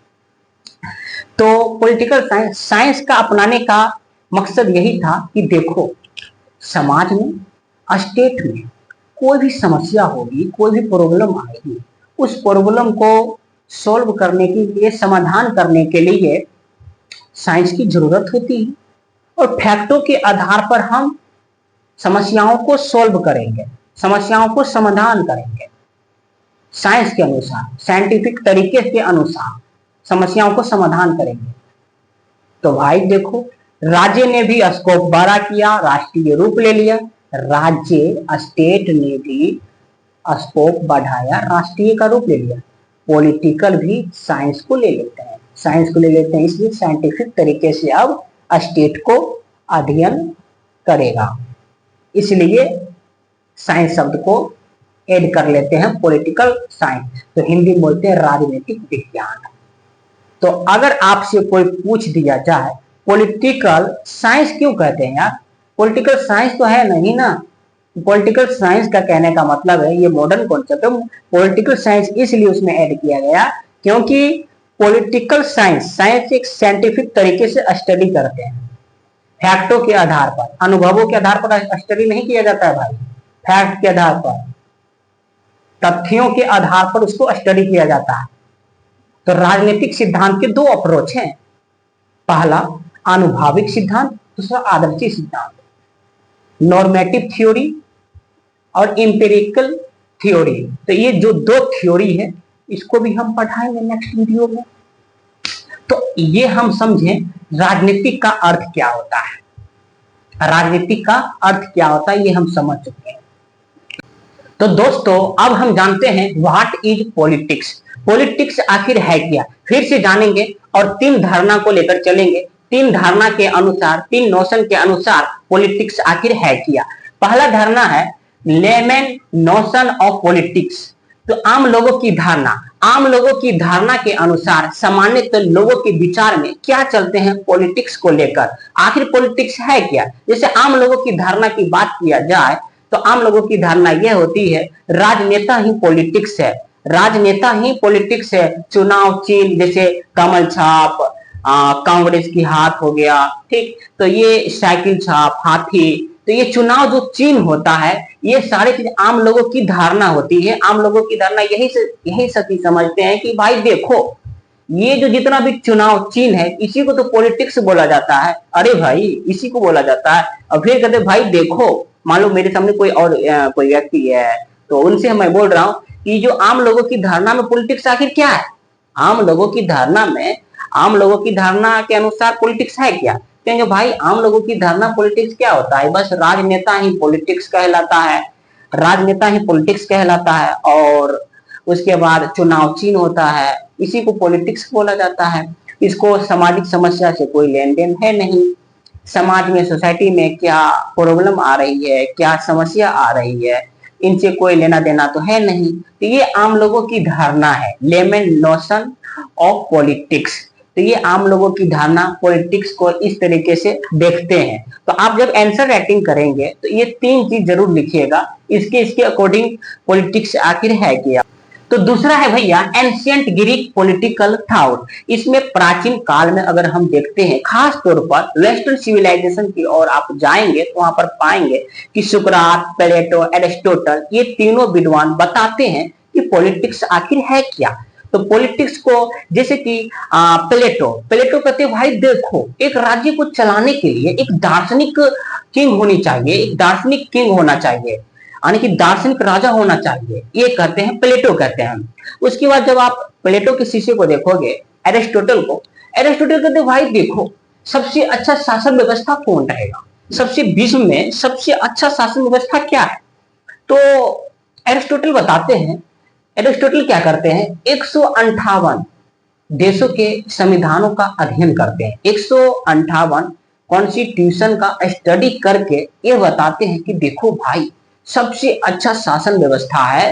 [SPEAKER 1] तो पॉलिटिकल साइंस का अपनाने का मकसद यही था कि देखो समाज में, स्टेट में कोई भी समस्या होगी, कोई भी प्रॉब्लम आएगी, उस प्रॉब्लम को सॉल्व करने के लिए, समाधान करने के लिए साइंस की जरूरत होती है। और फैक्टों के आधार पर हम समस्याओं को सॉल्व करेंगे, समस्याओं को समाधान करेंगे साइंस के अनुसार, साइंटिफिक तरीके के अनुसार समस्याओं को समाधान करेंगे। तो भाई देखो राज्य ने भी स्कोप बड़ा किया, राष्ट्रीय रूप ले लिया। राज्य, स्टेट ने भी स्कोप बढ़ाया, राष्ट्रीय का रूप ले लिया। पॉलिटिकल भी साइंस को ले लेते हैं, साइंस को ले लेते हैं, इसलिए साइंटिफिक तरीके से अब स्टेट को अध्ययन करेगा, इसलिए साइंस शब्द को ऐड कर लेते हैं, पॉलिटिकल साइंस। तो हिंदी में बोलते हैं राजनीतिक विज्ञान। तो अगर आपसे कोई पूछ दिया जाए पॉलिटिकल साइंस क्यों कहते हैं यार, पॉलिटिकल साइंस तो है नहीं ना। पॉलिटिकल साइंस का कहने का मतलब है, ये मॉडर्न कॉन्सेप्ट है, पॉलिटिकल साइंस इसलिए उसमें ऐड किया गया क्योंकि पॉलिटिकल साइंस एक साइंटिफिक तरीके से स्टडी करते हैं, फैक्टों के आधार पर, अनुभवों के आधार पर स्टडी नहीं किया जाता है भाई, फैक्ट के आधार पर, तथ्यों के आधार पर उसको स्टडी किया जाता है। तो राजनीतिक सिद्धांत के दो अप्रोच हैं, पहला आनुभाविक सिद्धांत, दूसरा आदर्शी सिद्धांत। नॉर्मेटिव थ्योरी और इंपेरिकल थ्योरी। तो ये जो दो थ्योरी है इसको भी हम पढ़ाएंगे नेक्स्ट वीडियो में। तो ये हम समझें राजनीतिक का अर्थ क्या होता है, राजनीतिक का अर्थ क्या होता है ये हम समझ चुके हैं। तो दोस्तों अब हम जानते हैं व्हाट इज पॉलिटिक्स, पॉलिटिक्स आखिर है क्या, फिर से जानेंगे और तीन धारणा को लेकर चलेंगे। तीन धारणा के अनुसार, तीन नोशन के अनुसार पॉलिटिक्स आखिर है क्या। पहला धारणा है लेमन नोशन ऑफ पॉलिटिक्स। तो आम लोगों की धारणा, आम लोगों की धारणा के अनुसार सामान्यतः लोगों के विचार में क्या चलते हैं पॉलिटिक्स को लेकर, आखिर पॉलिटिक्स है क्या। जैसे आम लोगों की धारणा की बात किया जाए तो आम लोगों की धारणा यह होती है राजनेता ही पॉलिटिक्स है, राजनेता ही पॉलिटिक्स है। चुनाव चिन्ह जैसे कमल छाप, कांग्रेस की हाथ हो गया, ठीक, तो ये साइकिल छाप, हाथी, तो ये चुनाव जो चिन्ह होता है, ये सारी चीज आम लोगों की धारणा होती है। आम लोगों की धारणा यही सभी समझते हैं कि भाई देखो ये जो जितना भी चुनाव चिन्ह है इसी को तो पॉलिटिक्स बोला जाता है, अरे भाई इसी को बोला जाता है। और फिर कहते भाई देखो, मान लो मेरे सामने कोई और कोई व्यक्ति है तो उनसे मैं बोल रहा हूं कि जो आम लोगों की धारणा में पॉलिटिक्स आखिर क्या है, आम लोगों की धारणा में, आम लोगों की धारणा के अनुसार पॉलिटिक्स है क्या। क्योंकि भाई आम लोगों की धारणा पॉलिटिक्स क्या होता है, बस राजनेता ही पॉलिटिक्स कहलाता है, राजनेता ही पॉलिटिक्स कहलाता है। और उसके बाद चुनाव चिन्ह होता है, इसी को पॉलिटिक्स बोला जाता है। इसको सामाजिक समस्या से कोई लेन देन है नहीं, समाज में, सोसाइटी में क्या प्रॉब्लम आ रही है, क्या समस्या आ रही है, इनसे कोई लेना देना तो है नहीं। तो ये आम लोगों की धारणा है, लेमन नोशन ऑफ पॉलिटिक्स। तो ये आम लोगों की धारणा पॉलिटिक्स को इस तरीके से देखते हैं। तो आप जब आंसर राइटिंग करेंगे तो ये 3 चीज जरूर लिखिएगा, इसके अकॉर्डिंग पॉलिटिक्स आखिर है क्या। तो दूसरा है भैया एंशियंट ग्रीक पॉलिटिकल थॉट। इसमें प्राचीन काल में अगर हम देखते हैं, खास तौर पर वेस्टर्न सिविलाइजेशन की ओर आप जाएंगे तो वहां पर पाएंगे कि सुकरात, प्लेटो, एरिस्टोटल, ये तीनों विद्वान बताते हैं कि पॉलिटिक्स आखिर है क्या। तो पॉलिटिक्स को जैसे कि प्लेटो कहते हैं भाई देखो, एक राज्य को चलाने के लिए एक दार्शनिक किंग होनी चाहिए, एक दार्शनिक किंग होना चाहिए, यानी कि दार्शनिक राजा होना चाहिए, ये कहते हैं, प्लेटो कहते हैं। उसके बाद जब आप प्लेटो के शिष्य को देखोगे, एरिस्टोटल को, एरिस्टोटल कहते हैं भाई देखो, सबसे अच्छा शासन व्यवस्था कौन रहेगा, सबसे विश्व में सबसे अच्छा शासन व्यवस्था क्या है। तो एरिस्टोटल बताते हैं, एरिस्टोटल क्या करते हैं, 158 देशों के संविधानों का अध्ययन करते हैं, 158 कॉन्स्टिट्यूशन का स्टडी करके ये बताते हैं कि देखो भाई, सबसे अच्छा शासन व्यवस्था है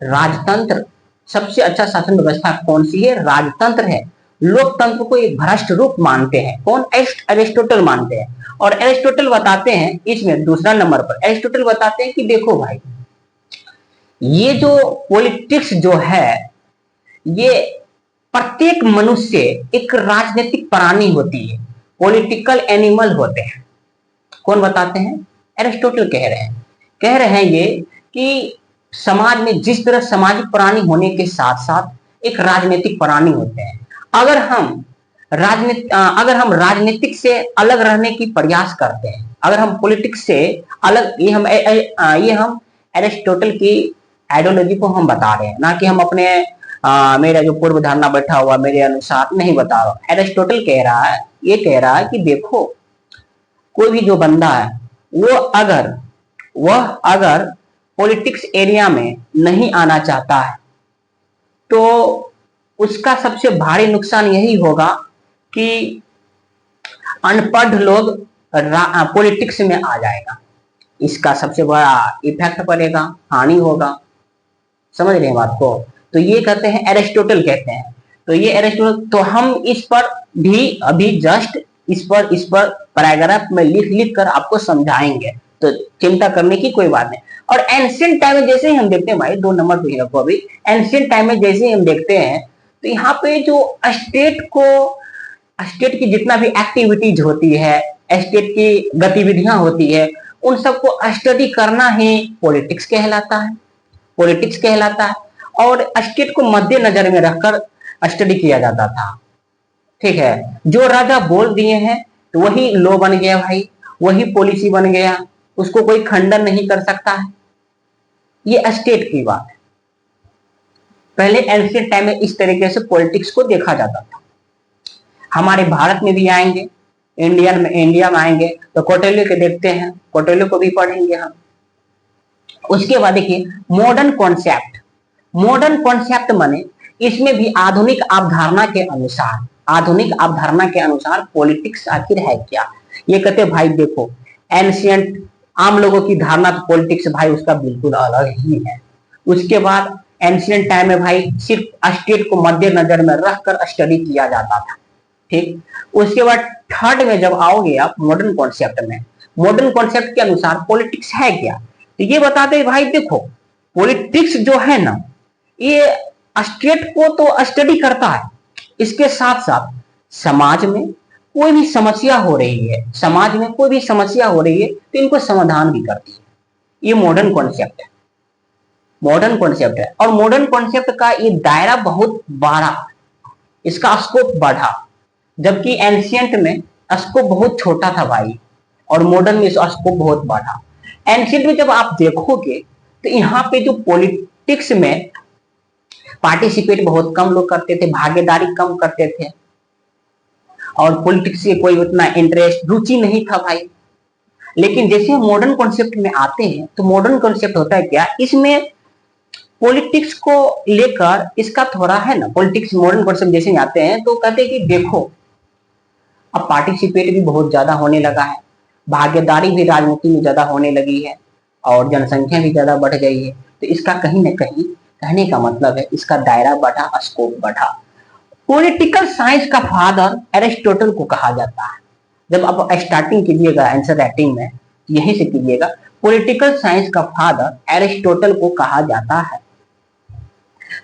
[SPEAKER 1] राजतंत्र। सबसे अच्छा शासन व्यवस्था कौन सी है, राजतंत्र है। लोकतंत्र को एक भ्रष्ट रूप मानते हैं, कौन, एरिस्टोटल मानते हैं। और एरिस्टोटल बताते हैं, इसमें दूसरा नंबर पर एरिस्टोटल बताते हैं कि देखो भाई, ये जो पॉलिटिक्स जो है, ये प्रत्येक मनुष्य एक राजनीतिक प्राणी होती है, पॉलिटिकल एनिमल होते हैं। कौन बताते हैं, एरिस्टोटल कह रहे हैं ये कि समाज में जिस तरह सामाजिक प्राणी होने के साथ साथ एक राजनीतिक प्राणी होते हैं। अगर हम राजनीतिक से अलग रहने की प्रयास करते हैं, अगर हम पॉलिटिक्स से अलग, ये हम एरिस्टोटल की आइडियोलॉजी को हम बता रहे हैं, ना कि हम अपने मेरा जो पूर्व धारणा बैठा हुआ मेरे अनुसार नहीं बता रहा। एरिस्टोटल कह रहा है कि देखो, कोई भी जो बंदा है वह अगर पॉलिटिक्स एरिया में नहीं आना चाहता है तो उसका सबसे भारी नुकसान यही होगा कि अनपढ़ लोग पॉलिटिक्स में आ जाएगा, इसका सबसे बड़ा इफेक्ट पड़ेगा, हानि होगा। समझ रहे हैं बात को। तो ये कहते हैं, एरिस्टोटल कहते हैं। तो ये एरिस्टोटल, तो हम इस पर भी अभी जस्ट इस पर पैराग्राफ में लिख कर आपको समझाएंगे, तो चिंता करने की कोई बात नहीं। और एंशिएंट टाइम में जैसे ही हम देखते हैं भाई, 2 नंबर पे ही रखो अभी, एंशिएंट टाइम में जैसे ही हम देखते हैं तो यहाँ पे जो स्टेट की जितना भी एक्टिविटीज होती है, स्टेट की गतिविधियां होती है, उन सबको स्टडी करना ही पॉलिटिक्स कहलाता है, पॉलिटिक्स कहलाता है। और स्टेट को मद्देनजर में रखकर स्टडी किया जाता था। ठीक है, जो राजा बोल दिए हैं तो वही लॉ बन गया भाई, वही पॉलिसी बन गया, उसको कोई खंडन नहीं कर सकता है। ये स्टेट की बात है। पहले एंशिएंट टाइम में इस तरीके से पॉलिटिक्स को देखा जाता था। हमारे भारत में भी आएंगे, इंडिया में आएंगे तो कौटिल्य के देखते हैं, कौटिल्य को भी पढ़ेंगे हम। उसके बाद देखिए मॉडर्न कॉन्सेप्ट माने इसमें भी आधुनिक अवधारणा के अनुसार पॉलिटिक्स आखिर है क्या। ये कहते भाई देखो, एंशिएंट आम लोगों की धारणा तो पॉलिटिक्स भाई उसका बिल्कुल अलग ही है। उसके बाद एंशिएंट टाइम में भाई सिर्फ स्टेट को मद्देनजर में रखकर स्टडी किया जाता था। ठीक, उसके बाद थर्ड में जब आओगे आप मॉडर्न कॉन्सेप्ट के अनुसार पॉलिटिक्स है क्या, तो ये बताते हैं भाई देखो, पॉलिटिक्स जो है ना, ये स्टेट को तो स्टडी करता है, इसके साथ साथ समाज में कोई भी समस्या हो रही है तो इनको समाधान भी करती है। ये मॉडर्न कॉन्सेप्ट है। और मॉडर्न कॉन्सेप्ट का ये दायरा बहुत बड़ा, इसका स्कोप बढ़ा, जबकि एंशिएंट में स्कोप बहुत छोटा था भाई, और मॉडर्न में इसका स्कोप बहुत बढ़ा। एंशिएंट में जब आप देखोगे तो यहाँ पे जो पॉलिटिक्स में पार्टिसिपेट बहुत कम लोग करते थे, भागीदारी कम करते थे, और पॉलिटिक्स से कोई उतना इंटरेस्ट, रुचि नहीं था भाई। लेकिन जैसे मॉडर्न कॉन्सेप्ट में आते हैं तो मॉडर्न कॉन्सेप्ट होता है क्या, इसमें पॉलिटिक्स को लेकर इसका थोड़ा है ना, पॉलिटिक्स मॉडर्न कॉन्सेप्ट जैसे आते हैं तो कहते हैं कि देखो, अब पार्टिसिपेट भी बहुत ज्यादा होने लगा है, भागीदारी भी राजनीति में ज्यादा होने लगी है और जनसंख्या भी ज्यादा बढ़ गई है। तो इसका कहीं ना कहीं कहने का मतलब है इसका दायरा बढ़ा, स्कोप बढ़ा। पॉलिटिकल साइंस का फादर एरिस्टोटल को कहा जाता है। जब आप स्टार्टिंग कीजिएगा आंसर राइटिंग में यहीं से कीजिएगा, पॉलिटिकल साइंस का फादर एरिस्टोटल को कहा जाता है।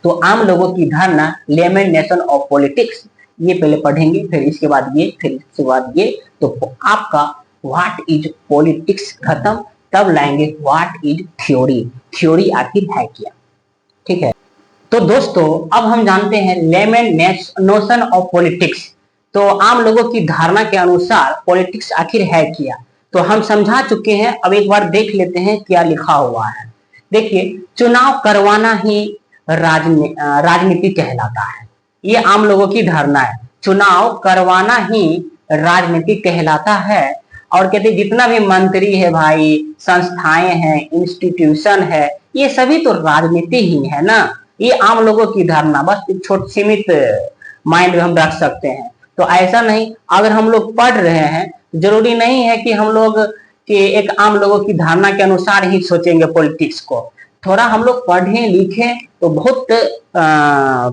[SPEAKER 1] तो आम लोगों की धारणा, लेमन नेशन ऑफ पॉलिटिक्स, ये पहले पढ़ेंगे, फिर इसके बाद ये, फिर इसके बाद ये। तो आपका व्हाट इज पॉलिटिक्स खत्म, तब लाएंगे व्हाट इज थ्योरी, थ्योरी आखिर है क्या। ठीक है, तो दोस्तों अब हम जानते हैं लेमन नोशन ऑफ पॉलिटिक्स। तो आम लोगों की धारणा के अनुसार पॉलिटिक्स आखिर है क्या, तो हम समझा चुके हैं। अब एक बार देख लेते हैं क्या लिखा हुआ है। देखिए, चुनाव करवाना ही राजनीति कहलाता है, ये आम लोगों की धारणा है। चुनाव करवाना ही राजनीति कहलाता है। और कहते जितना भी मंत्री है भाई, संस्थाएं हैं, इंस्टीट्यूशन है, ये सभी तो राजनीति ही है ना। ये आम लोगों की धारणा, बस एक छोटी सीमित माइंड में हम रख सकते हैं। तो ऐसा नहीं, अगर हम लोग पढ़ रहे हैं, जरूरी नहीं है कि हम लोग कि एक आम लोगों की धारणा के अनुसार ही सोचेंगे पॉलिटिक्स को। थोड़ा हम लोग पढ़े लिखे तो बहुत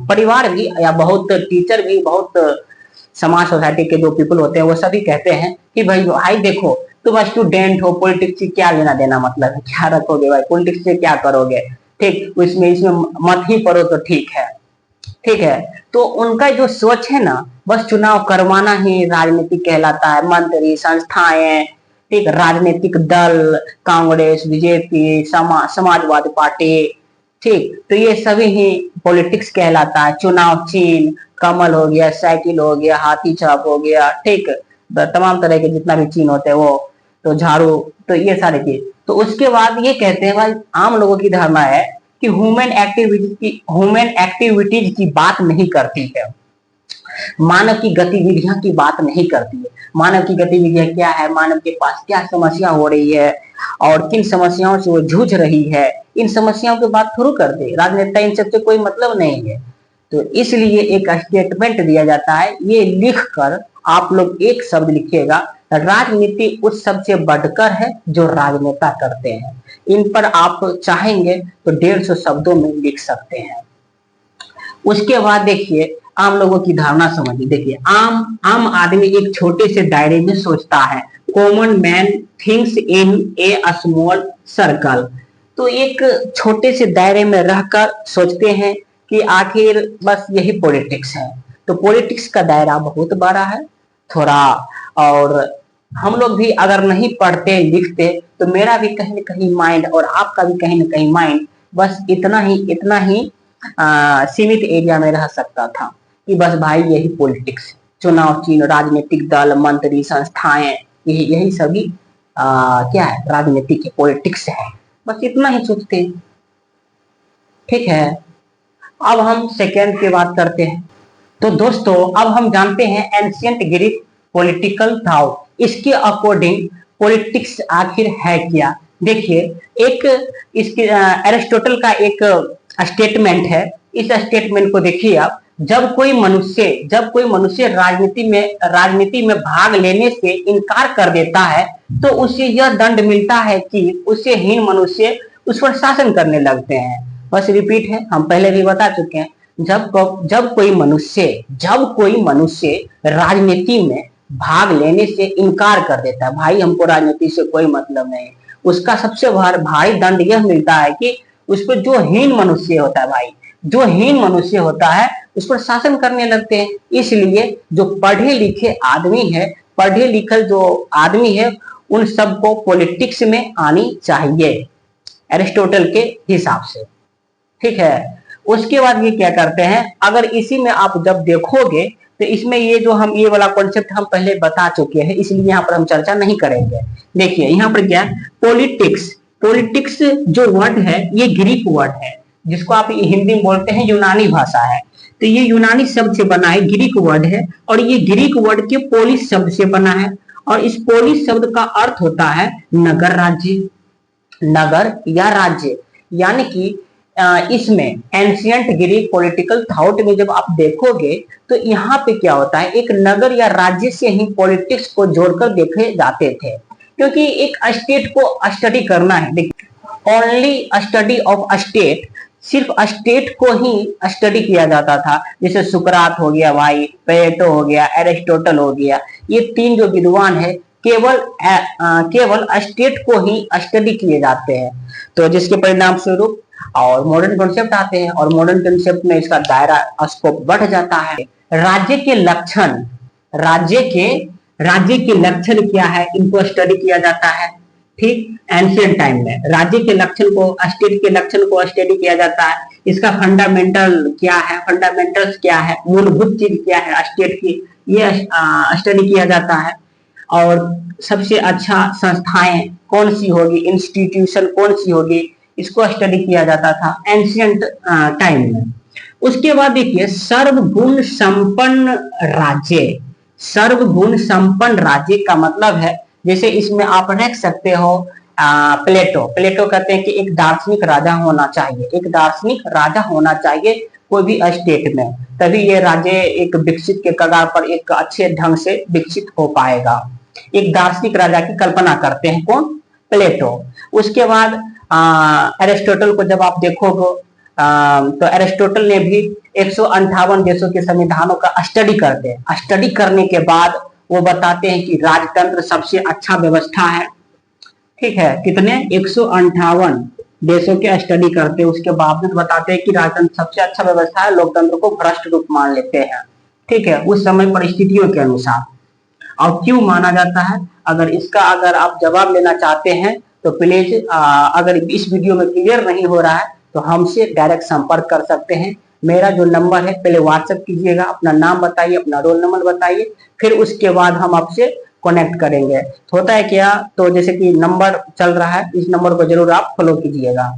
[SPEAKER 1] परिवार भी या बहुत टीचर भी, बहुत समाज सोसाइटी के जो पीपल होते हैं वो सभी कहते हैं कि भाई देखो, तुम स्टूडेंट हो, पॉलिटिक्स से क्या लेना देना, मतलब है क्या रखोगे भाई, पॉलिटिक्स से क्या करोगे, ठीक, इसमें मत ही पढ़ो तो ठीक है। ठीक है, तो उनका जो सोच है ना, बस चुनाव करवाना ही राजनीति कहलाता है। मंत्री, संस्थाएं, ठीक, राजनीतिक दल, कांग्रेस, बीजेपी, समाजवादी पार्टी, ठीक, तो ये सभी ही पॉलिटिक्स कहलाता है। चुनाव चिन्ह कमल हो गया, साइकिल हो गया, हाथी छाप हो गया, ठीक, तमाम तरह के जितना भी चिन्ह होते हैं वो, तो झाड़ू, तो ये सारी चीज। तो उसके बाद ये कहते हैं भाई, आम लोगों की धारणा है कि ह्यूमन एक्टिविटीज की बात नहीं करती है, मानव की गतिविधियां की बात नहीं करती है। मानव की गतिविधियां क्या है, मानव के पास क्या समस्या हो रही है और किन समस्याओं से वो जूझ रही है, इन समस्याओं की बात थोड़ी कर दे राजनेता, इन सबसे कोई मतलब नहीं है। तो इसलिए एक स्टेटमेंट दिया जाता है, ये लिखकर आप लोग एक शब्द लिखिएगा, राजनीति उस सबसे बढ़कर है जो राजनेता करते हैं। इन पर आप चाहेंगे तो 150 शब्दों में लिख सकते हैं। उसके बाद देखिए, आम लोगों की धारणा समझिए। देखिए, आम आदमी एक छोटे से दायरे में सोचता है। कॉमन मैन थिंक्स इन ए स्मॉल सर्कल। तो एक छोटे से दायरे में रहकर सोचते हैं कि आखिर बस यही पॉलिटिक्स है। तो पॉलिटिक्स का दायरा बहुत बड़ा है थोड़ा, और हम लोग भी अगर नहीं पढ़ते लिखते तो मेरा भी कहीं ना कहीं माइंड और आपका भी कहीं ना कहीं माइंड बस इतना ही सीमित एरिया में रह सकता था कि बस भाई यही पॉलिटिक्स, चुनाव चिन्ह, राजनीतिक दल, मंत्री, संस्थाएं, यही सभी क्या है, राजनीति के पॉलिटिक्स है, बस इतना ही सोचते हैं। ठीक है, अब हम सेकेंड की बात करते हैं। तो दोस्तों अब हम जानते हैं एंशिएंट ग्रीक पॉलिटिकल थॉट, इसके अकॉर्डिंग पॉलिटिक्स आखिर है क्या। देखिए, एक इसके एरिस्टोटल का एक स्टेटमेंट है, इस स्टेटमेंट को देखिए आप। जब कोई मनुष्य राजनीति में भाग लेने से इनकार कर देता है तो उसे यह दंड मिलता है कि उसे हीन मनुष्य उस पर शासन करने लगते हैं। बस रिपीट है, हम पहले भी बता चुके हैं। जब कोई मनुष्य राजनीति में भाग लेने से इनकार कर देता है, भाई हमको राजनीति से कोई मतलब नहीं, उसका सबसे भारी दंड यह मिलता है कि उस पर जो हीन मनुष्य होता है भाई, जो हीन मनुष्य होता है उस पर शासन करने लगते हैं। इसलिए जो पढ़े लिखे जो आदमी है उन सबको पॉलिटिक्स में आनी चाहिए एरिस्टोटल के हिसाब से। ठीक है, उसके बाद ये क्या करते हैं, अगर इसी में आप जब देखोगे तो इसमें ये वाला कॉन्सेप्ट हम पहले बता चुके हैं, इसलिए यहाँ पर हम चर्चा नहीं करेंगे। देखिए यहाँ पर क्या, पॉलिटिक्स जो वर्ड है ये ग्रीक वर्ड है, जिसको आप हिंदी में बोलते हैं यूनानी भाषा है। तो ये यूनानी शब्द से बना है, ग्रीक वर्ड है, और ये ग्रीक वर्ड के पोलिस शब्द से बना है। और इस पोलिस शब्द का अर्थ होता है नगर या राज्य। यानी कि इसमें एंशियंट ग्रीक पॉलिटिकल थॉट में जब आप देखोगे तो यहाँ पे क्या होता है, एक नगर या राज्य से ही पॉलिटिक्स को जोड़कर देखे जाते थे, क्योंकि एक स्टेट को स्टडी करना है। देखिए, ओनली स्टडी ऑफ स्टेट, सिर्फ स्टेट को ही स्टडी किया जाता था। जैसे सुकरात हो गया भाई, प्लेटो हो गया, एरिस्टोटल हो गया, ये तीन जो विद्वान है केवल स्टेट को ही स्टडी किए जाते हैं। तो जिसके परिणाम स्वरूप और मॉडर्न कॉन्सेप्ट आते हैं, और मॉडर्न कॉन्सेप्ट में इसका दायरा स्कोप बढ़ जाता है। राज्य के लक्षण, राज्य के लक्षण क्या है, इनको स्टडी किया जाता है। ठीक, एंशियंट टाइम में राज्य के लक्षण को, स्टेट के लक्षण को स्टडी किया जाता है। इसका फंडामेंटल क्या है, फंडामेंटल्स क्या है, मूलभूत चीज क्या है स्टेट की, ये स्टडी किया जाता है। और सबसे अच्छा संस्थाएं कौन सी होगी, इंस्टीट्यूशन कौन सी होगी, इसको स्टडी किया जाता था एंशियंट टाइम में। उसके बाद देखिए, सर्वगुण संपन्न राज्य। सर्वगुण संपन्न राज्य का मतलब है, जैसे इसमें आप रख सकते हो प्लेटो कहते हैं कि एक दार्शनिक राजा होना चाहिए, एक दार्शनिक राजा होना चाहिए कोई भी स्टेट में, तभी ये राज्य एक विकसित के कगार पर एक अच्छे ढंग से विकसित हो पाएगा। एक दार्शनिक राजा की कल्पना करते हैं कौन, प्लेटो। उसके बाद एरिस्टोटल को जब आप देखोगे तो एरिस्टोटल ने भी 158 देशों के संविधानों का स्टडी करते हैं। स्टडी करने के बाद वो बताते हैं कि राजतंत्र सबसे अच्छा व्यवस्था है। ठीक है, कितने 158 देशों के स्टडी करते हैं, उसके बावजूद बताते हैं कि राजतंत्र सबसे अच्छा व्यवस्था है, लोकतंत्र को भ्रष्ट रूप मान लेते हैं। ठीक है, उस समय परिस्थितियों के अनुसार। और क्यों माना जाता है, अगर आप जवाब लेना चाहते हैं तो प्लीज अगर इस वीडियो में क्लियर नहीं हो रहा है तो हमसे डायरेक्ट संपर्क कर सकते हैं। मेरा जो नंबर है पहले व्हाट्सएप कीजिएगा, अपना नाम बताइए, अपना रोल नंबर बताइए, फिर उसके बाद हम आपसे कनेक्ट करेंगे। तो होता है क्या, तो जैसे कि नंबर चल रहा है, इस नंबर को जरूर आप फॉलो कीजिएगा।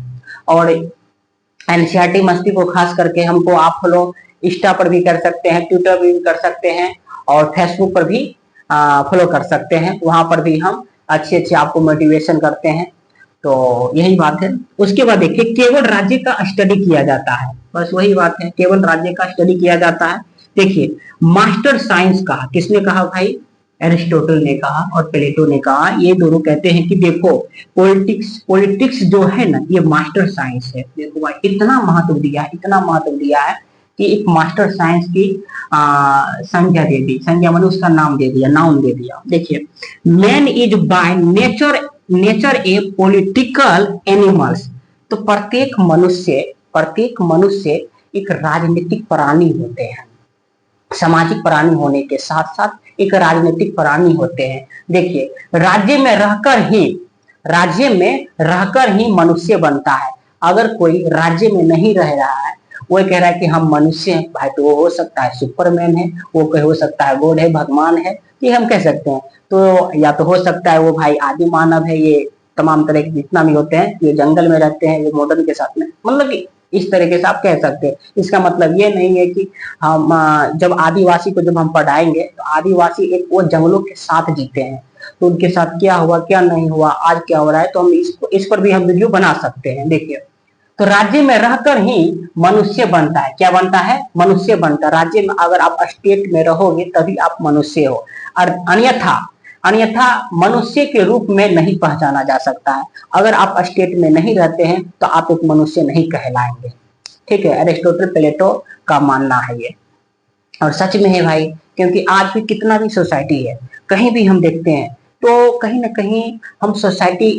[SPEAKER 1] और एनसीईआरटी मस्ती को खास करके हमको आप फॉलो इंस्टा पर भी कर सकते हैं, ट्विटर पर भी कर सकते हैं, और फेसबुक पर भी फॉलो कर सकते हैं। वहां पर भी हम अच्छे आपको मोटिवेशन करते हैं। तो यही बात है। उसके बाद देखिए, केवल राज्य का स्टडी किया जाता है, बस वही बात है, केवल राज्य का स्टडी किया जाता है। देखिए, मास्टर साइंस कहा, किसने कहा भाई, एरिस्टोटल ने कहा और प्लेटो ने कहा। ये दोनों कहते हैं कि देखो, पॉलिटिक्स जो है ना, ये मास्टर साइंस है। देखो भाई, इतना महत्व दिया है कि एक मास्टर साइंस की संज्ञा दे दी, संज्ञा मैंने उसका नाम दे दिया, नाउन दे दिया। देखिए, man is by nature A political animals. तो प्रत्येक मनुष्य एक राजनीतिक प्राणी होते हैं, सामाजिक प्राणी होने के साथ साथ एक राजनीतिक प्राणी होते हैं। देखिए, राज्य में रहकर ही मनुष्य बनता है। अगर कोई राज्य में नहीं रह रहा है, वो कह रहा है कि हम मनुष्य हैं भाई, तो वो हो सकता है सुपरमैन है, वो हो सकता है गॉड है, भगवान है, ये हम कह सकते हैं। तो या तो हो सकता है वो भाई आदि मानव है, ये तमाम तरह के जितना भी होते हैं, ये जंगल में रहते हैं, ये मॉडर्न के साथ में, मतलब कि इस तरीके से आप कह सकते हैं। इसका मतलब ये नहीं है कि हम जब आदिवासी को जब हम पढ़ाएंगे तो आदिवासी एक वो जंगलों के साथ जीते हैं, तो उनके साथ क्या हुआ क्या नहीं हुआ, आज क्या हो रहा है, तो हम इस पर भी हम वीडियो बना सकते हैं। देखिए, तो राज्य में रहकर ही मनुष्य बनता है। क्या बनता है, मनुष्य बनता है। राज्य में अगर आप स्टेट में रहोगे तभी आप मनुष्य हो, और अन्यथा मनुष्य के रूप में नहीं पहचाना जा सकता है। अगर आप स्टेट में नहीं रहते हैं तो आप एक मनुष्य नहीं कहलाएंगे। ठीक है, एरिस्टोटल प्लेटो का मानना है ये, और सच में है भाई, क्योंकि आज भी कितना भी सोसाइटी है, कहीं भी हम देखते हैं तो कहीं ना कहीं हम सोसाइटी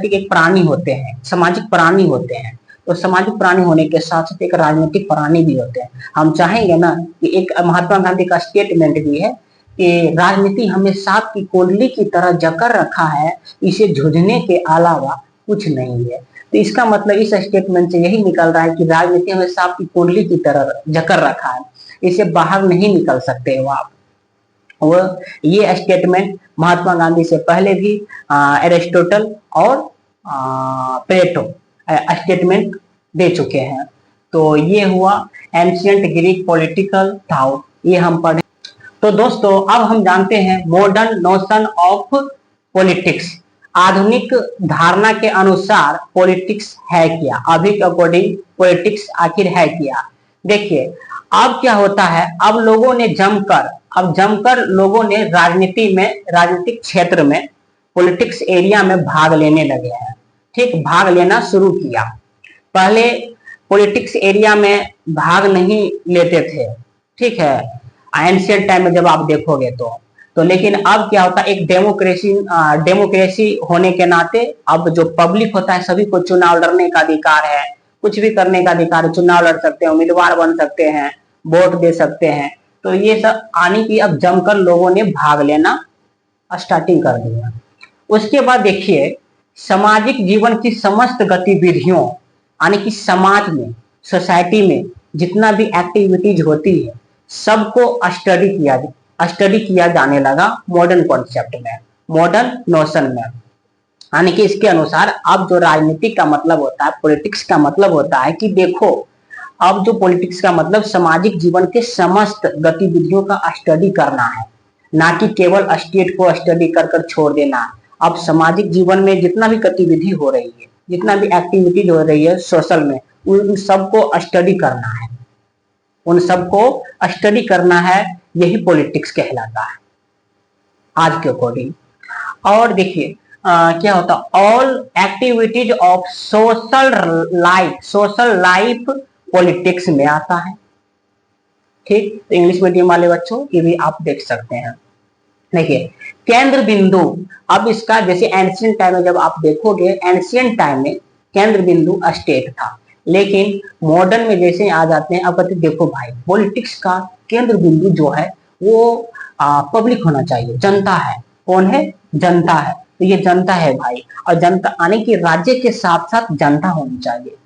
[SPEAKER 1] के एक प्राणी होते हैं, सामाजिक प्राणी होते हैं। तो सामाजिक प्राणी होने के साथ साथ एक राजनीतिक प्राणी भी होते हैं। हम चाहेंगे ना कि एक महात्मा गांधी का स्टेटमेंट भी है कि राजनीति हमें सांप की कुंडली की तरह जकड़ रखा है, इसे झुझने के अलावा कुछ नहीं है। तो इसका मतलब इस स्टेटमेंट से यही निकल रहा है कि राजनीति हमें सांप की कुंडली की तरह जकड़ रखा है, इसे बाहर नहीं निकल सकते हो आप। और ये स्टेटमेंट महात्मा गांधी से पहले भी एरिस्टोटल और प्लेटो स्टेटमेंट दे चुके हैं। तो ये हुआ एंशिएंट ग्रीक पॉलिटिकल थॉट, ये हम पढ़े। तो दोस्तों, अब हम जानते हैं मॉडर्न नोशन ऑफ पॉलिटिक्स। आधुनिक धारणा के अनुसार पॉलिटिक्स है क्या, अभी के अकॉर्डिंग पॉलिटिक्स आखिर है क्या। देखिए अब क्या होता है, अब जमकर लोगों ने राजनीतिक क्षेत्र में, पॉलिटिक्स एरिया में भाग लेने लगे हैं। ठीक, भाग लेना शुरू किया। पहले पॉलिटिक्स एरिया में भाग नहीं लेते थे, ठीक है, एंशिएंट टाइम में जब आप देखोगे तो लेकिन अब क्या होता है, एक डेमोक्रेसी होने के नाते अब जो पब्लिक होता है सभी को चुनाव लड़ने का अधिकार है, कुछ भी करने का अधिकार है, चुनाव लड़ सकते हैं, उम्मीदवार बन सकते हैं, वोट दे सकते हैं। तो ये सब आने की अब जमकर लोगों ने भाग लेना स्टार्टिंग कर दिया। उसके बाद देखिए सामाजिक जीवन की समस्त गतिविधियों, यानी कि समाज में, सोसाइटी में जितना भी एक्टिविटीज होती है सबको स्टडी किया जाने लगा मॉडर्न कॉन्सेप्ट में, मॉडर्न नोशन में। यानी कि इसके अनुसार अब जो राजनीति का मतलब होता है, पॉलिटिक्स का मतलब होता है कि देखो अब जो पॉलिटिक्स का मतलब सामाजिक जीवन के समस्त गतिविधियों का स्टडी करना है, ना कि केवल स्टेट को स्टडी कर छोड़ देना। अब सामाजिक जीवन में जितना भी गतिविधि हो रही है, जितना भी एक्टिविटीज हो रही है सोशल में, उन सबको स्टडी करना है, उन सबको स्टडी करना है, यही पॉलिटिक्स कहलाता है आज के अकॉर्डिंग। और देखिए क्या होता है, all activities of social life politics में आता है। ठीक, तो इंग्लिश मीडियम वाले बच्चों ये भी आप देख सकते हैं। देखिए केंद्र बिंदु, अब इसका जैसे एंशिएंट टाइम में जब आप देखोगे, एंशिएंट टाइम में केंद्र बिंदु स्टेट था, लेकिन मॉडर्न में जैसे आ जाते हैं अब कहते देखो भाई पॉलिटिक्स का केंद्र बिंदु जो है वो पब्लिक होना चाहिए, जनता है। कौन है? जनता है। तो ये जनता है भाई, और जनता आने की राज्य के साथ साथ जनता होनी चाहिए।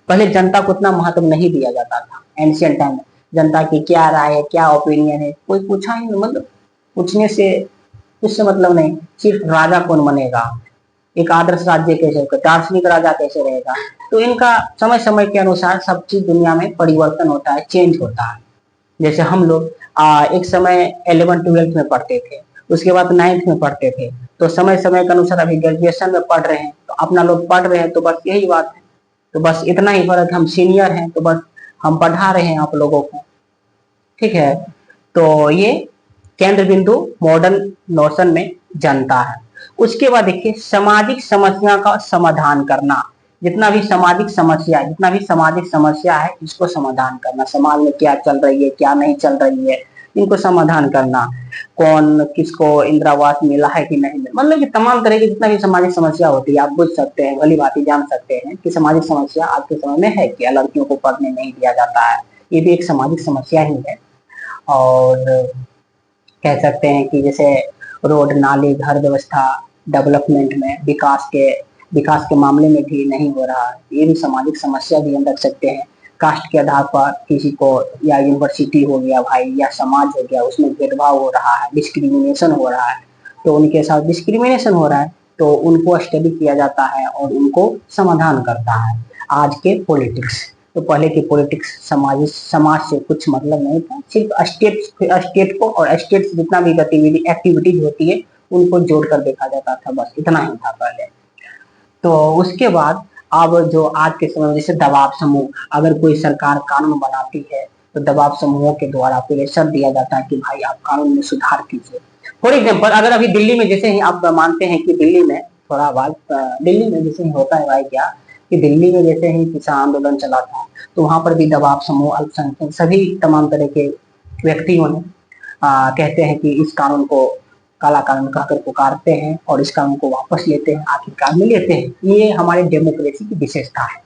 [SPEAKER 1] पहले जनता को उतना महत्व नहीं दिया जाता था एंशिएंट टाइम में, जनता की क्या राय है, क्या ओपिनियन है, कोई पूछा ही नहीं, मतलब पूछने से उससे मतलब नहीं, सिर्फ राजा कौन बनेगा, एक आदर्श राज्य कैसे होगा, दार्शनिक राजा कैसे रहेगा। तो इनका समय समय के अनुसार सब चीज दुनिया में परिवर्तन होता है, चेंज होता है। जैसे हम लोग एक समय 11th-12th में पढ़ते थे, उसके बाद 9th में पढ़ते थे, तो समय समय के अनुसार अभी ग्रेजुएशन में पढ़ रहे हैं, तो अपना लोग पढ़ रहे हैं, तो बस यही बात है। तो बस इतना ही फर्क, हम सीनियर हैं तो बस हम पढ़ा रहे हैं आप लोगों को, ठीक है। तो ये केंद्र बिंदु मॉडर्न नोशन में जनता है। उसके बाद देखिए सामाजिक समस्या का समाधान करना, जितना भी सामाजिक समस्या है इसको समाधान करना, समाज में क्या चल रही है क्या नहीं चल रही है इनको समाधान करना, कौन किसको इंदिरावास मिला है कि नहीं मिला, मतलब कि तमाम तरह की जितना भी सामाजिक समस्या होती है आप बुझ सकते हैं, भली भांति जान सकते हैं कि सामाजिक समस्या आज के समय में है क्या, लड़कियों को पढ़ने नहीं दिया जाता है, ये भी एक सामाजिक समस्या ही है। और कह सकते हैं कि जैसे रोड नाली घर व्यवस्था डेवलपमेंट में विकास के मामले में भी नहीं हो रहा है, ये भी सामाजिक समस्या भी हम रख सकते हैं। कास्ट के आधार पर किसी को, या यूनिवर्सिटी हो गया भाई, या समाज हो गया, उसमें भेदभाव हो रहा है, डिस्क्रिमिनेशन हो रहा है, तो उनके साथ डिस्क्रिमिनेशन हो रहा है तो उनको स्टडी किया जाता है और उनको समाधान करता है आज के पॉलिटिक्स। तो पहले की पॉलिटिक्स समाज से कुछ मतलब नहीं था, सिर्फ स्टेट को और स्टेट से जितना भी गतिविधि एक्टिविटीज होती है उनको जोड़कर देखा जाता था, बस इतना ही था पहले। तो उसके बाद अब जो आज के समय में जैसे दबाव समूह, अगर कोई सरकार कानून बनाती है तो दबाव समूहों के द्वारा प्रेशर दिया जाता है कि भाई आप कानून में सुधार कीजिए। फॉर एग्जाम्पल अगर अभी दिल्ली में जैसे ही आप मानते हैं कि दिल्ली में थोड़ा बात, दिल्ली में जैसे ही होता है भाई क्या कि दिल्ली में जैसे ही किसान आंदोलन चला था तो वहां पर भी दबाव समूह, अल्पसंख्यक, सभी तमाम तरह के व्यक्तियों ने कहते हैं कि इस कानून को काला कानून कहकर पुकारते हैं और इस कानून को वापस लेते हैं, आखिरकार में लेते हैं। ये हमारे डेमोक्रेसी की विशेषता है।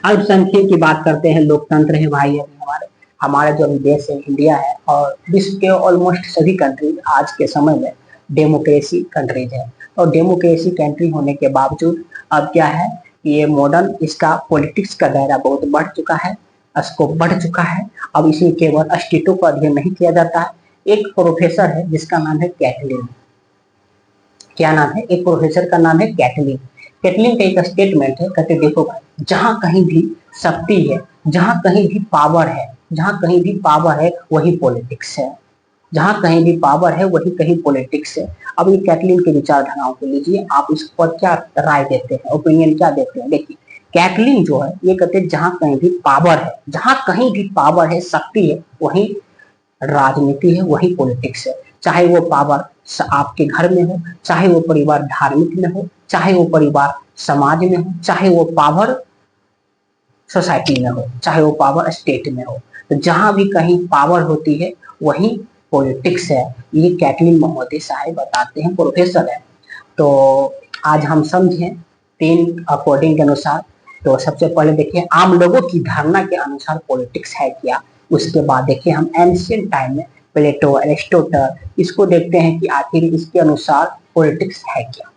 [SPEAKER 1] अल्पसंख्यक की बात करते हैं, लोकतंत्र है भाई, अभी हमारा जो देश है इंडिया है, और विश्व के ऑलमोस्ट सभी कंट्रीज आज के समय में डेमोक्रेसी कंट्रीज है। और डेमोक्रेसी कंट्री होने के बावजूद अब क्या है, ये मॉडर्न, इसका पॉलिटिक्स का दायरा बहुत बढ़ चुका है, स्कोप बढ़ चुका है। अब इसमें केवल स्टेटों का अध्ययन नहीं किया जाता है। एक प्रोफेसर है जिसका नाम है कैटलिन, क्या नाम है, एक प्रोफेसर का नाम है कैटलिन। कैटलिन का एक स्टेटमेंट है, कहते देखो भाई जहां कहीं भी शक्ति है, जहां कहीं भी पावर है, वही पॉलिटिक्स है। जहाँ कहीं भी पावर है वही कहीं पॉलिटिक्स है। अब ये कैटलिन के विचारधाराओं को लीजिए, आप इस पर क्या राय देते हैं, ओपिनियन क्या देते हैं। देखिए कैटलिन जो है ये कहते हैं जहाँ कहीं भी पावर है, जहाँ कहीं भी पावर है, शक्ति है, वही राजनीति है, वही पॉलिटिक्स है। चाहे वो पावर आपके घर में हो, चाहे वो परिवार धार्मिक में हो, चाहे वो परिवार समाज में हो, चाहे वो पावर सोसाइटी में हो, चाहे वो पावर स्टेट में हो। तो जहां भी कहीं पावर होती है वही पॉलिटिक्स है। ये कैटलिन महोदय साहब बताते हैं, प्रोफेसर है। तो आज हम समझें 3 अकॉर्डिंग के अनुसार। तो सबसे पहले देखिए आम लोगों की धारणा के अनुसार पॉलिटिक्स है क्या। उसके बाद देखिए हम एंशियंट टाइम में प्लेटो, एरिस्टोटल, इसको देखते हैं कि आखिर इसके अनुसार पॉलिटिक्स है क्या,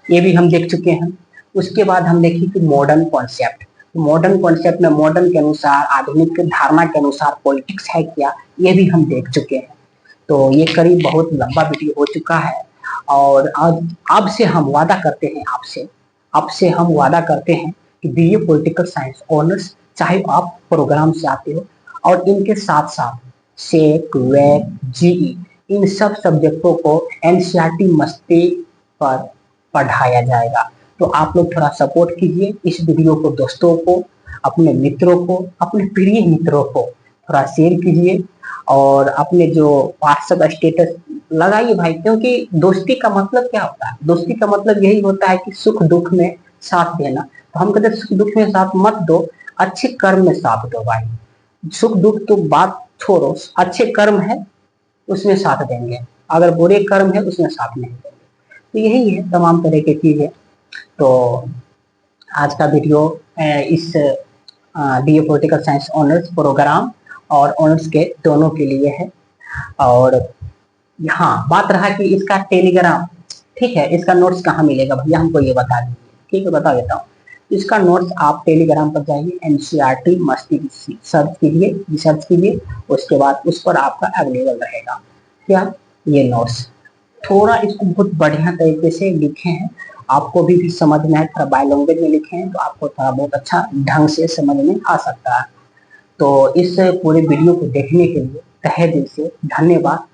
[SPEAKER 1] ये भी हम देख चुके हैं। उसके बाद हम देखें कि मॉडर्न कॉन्सेप्ट, मॉडर्न कॉन्सेप्ट में मॉडर्न के अनुसार, आधुनिक धारणा के अनुसार पॉलिटिक्स है क्या, ये भी हम देख चुके हैं। तो ये करीब बहुत लंबा वीडियो हो चुका है और आज अब से हम वादा करते हैं आपसे, अब से हम वादा करते हैं कि बीए पॉलिटिकल साइंस ऑनर्स, चाहे आप प्रोग्राम से आते हो और इनके साथ साथ सेक, वेक, जीई, इन सब सब्जेक्टों को एनसीईआरटी मस्ती पर पढ़ाया जाएगा। तो आप लोग थोड़ा सपोर्ट कीजिए इस वीडियो को, दोस्तों को, अपने मित्रों को, अपने प्रिय मित्रों को थोड़ा शेयर कीजिए और अपने जो व्हाट्सएप स्टेटस लगाइए भाई। क्योंकि दोस्ती का मतलब क्या होता है, दोस्ती का मतलब यही होता है कि सुख दुख में साथ देना। तो हम कहते हैं सुख दुख में साथ मत दो, अच्छे कर्म में साथ दो भाई। सुख दुख तो बात छोड़ो, अच्छे कर्म है उसमें साथ देंगे, अगर बुरे कर्म है उसमें साथ नहीं देंगे। तो यही है तमाम तरह की चीजें। तो आज का वीडियो इस BA political science honours programme और ऑनर्स के दोनों के लिए है। और हाँ बात रहा कि इसका टेलीग्राम, ठीक है, इसका नोट्स कहाँ मिलेगा भैया, हमको ये बता दीजिए। ठीक है, बता देता हूँ। इसका नोट्स आप टेलीग्राम पर जाइए, एनसीईआरटी मस्ती सर्च कीजिए, रिसर्च कीजिए, उसके बाद उस पर आपका अवेलेबल रहेगा क्या ये नोट्स। थोड़ा इसको बहुत बढ़िया तरीके से लिखे हैं, आपको भी समझ में है, थोड़ा बाय लैंग्वेज में लिखे हैं तो आपको थोड़ा बहुत अच्छा ढंग से समझ में आ सकता है। तो इस पूरे वीडियो को देखने के लिए तहे दिल से धन्यवाद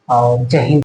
[SPEAKER 1] और जय हिंद।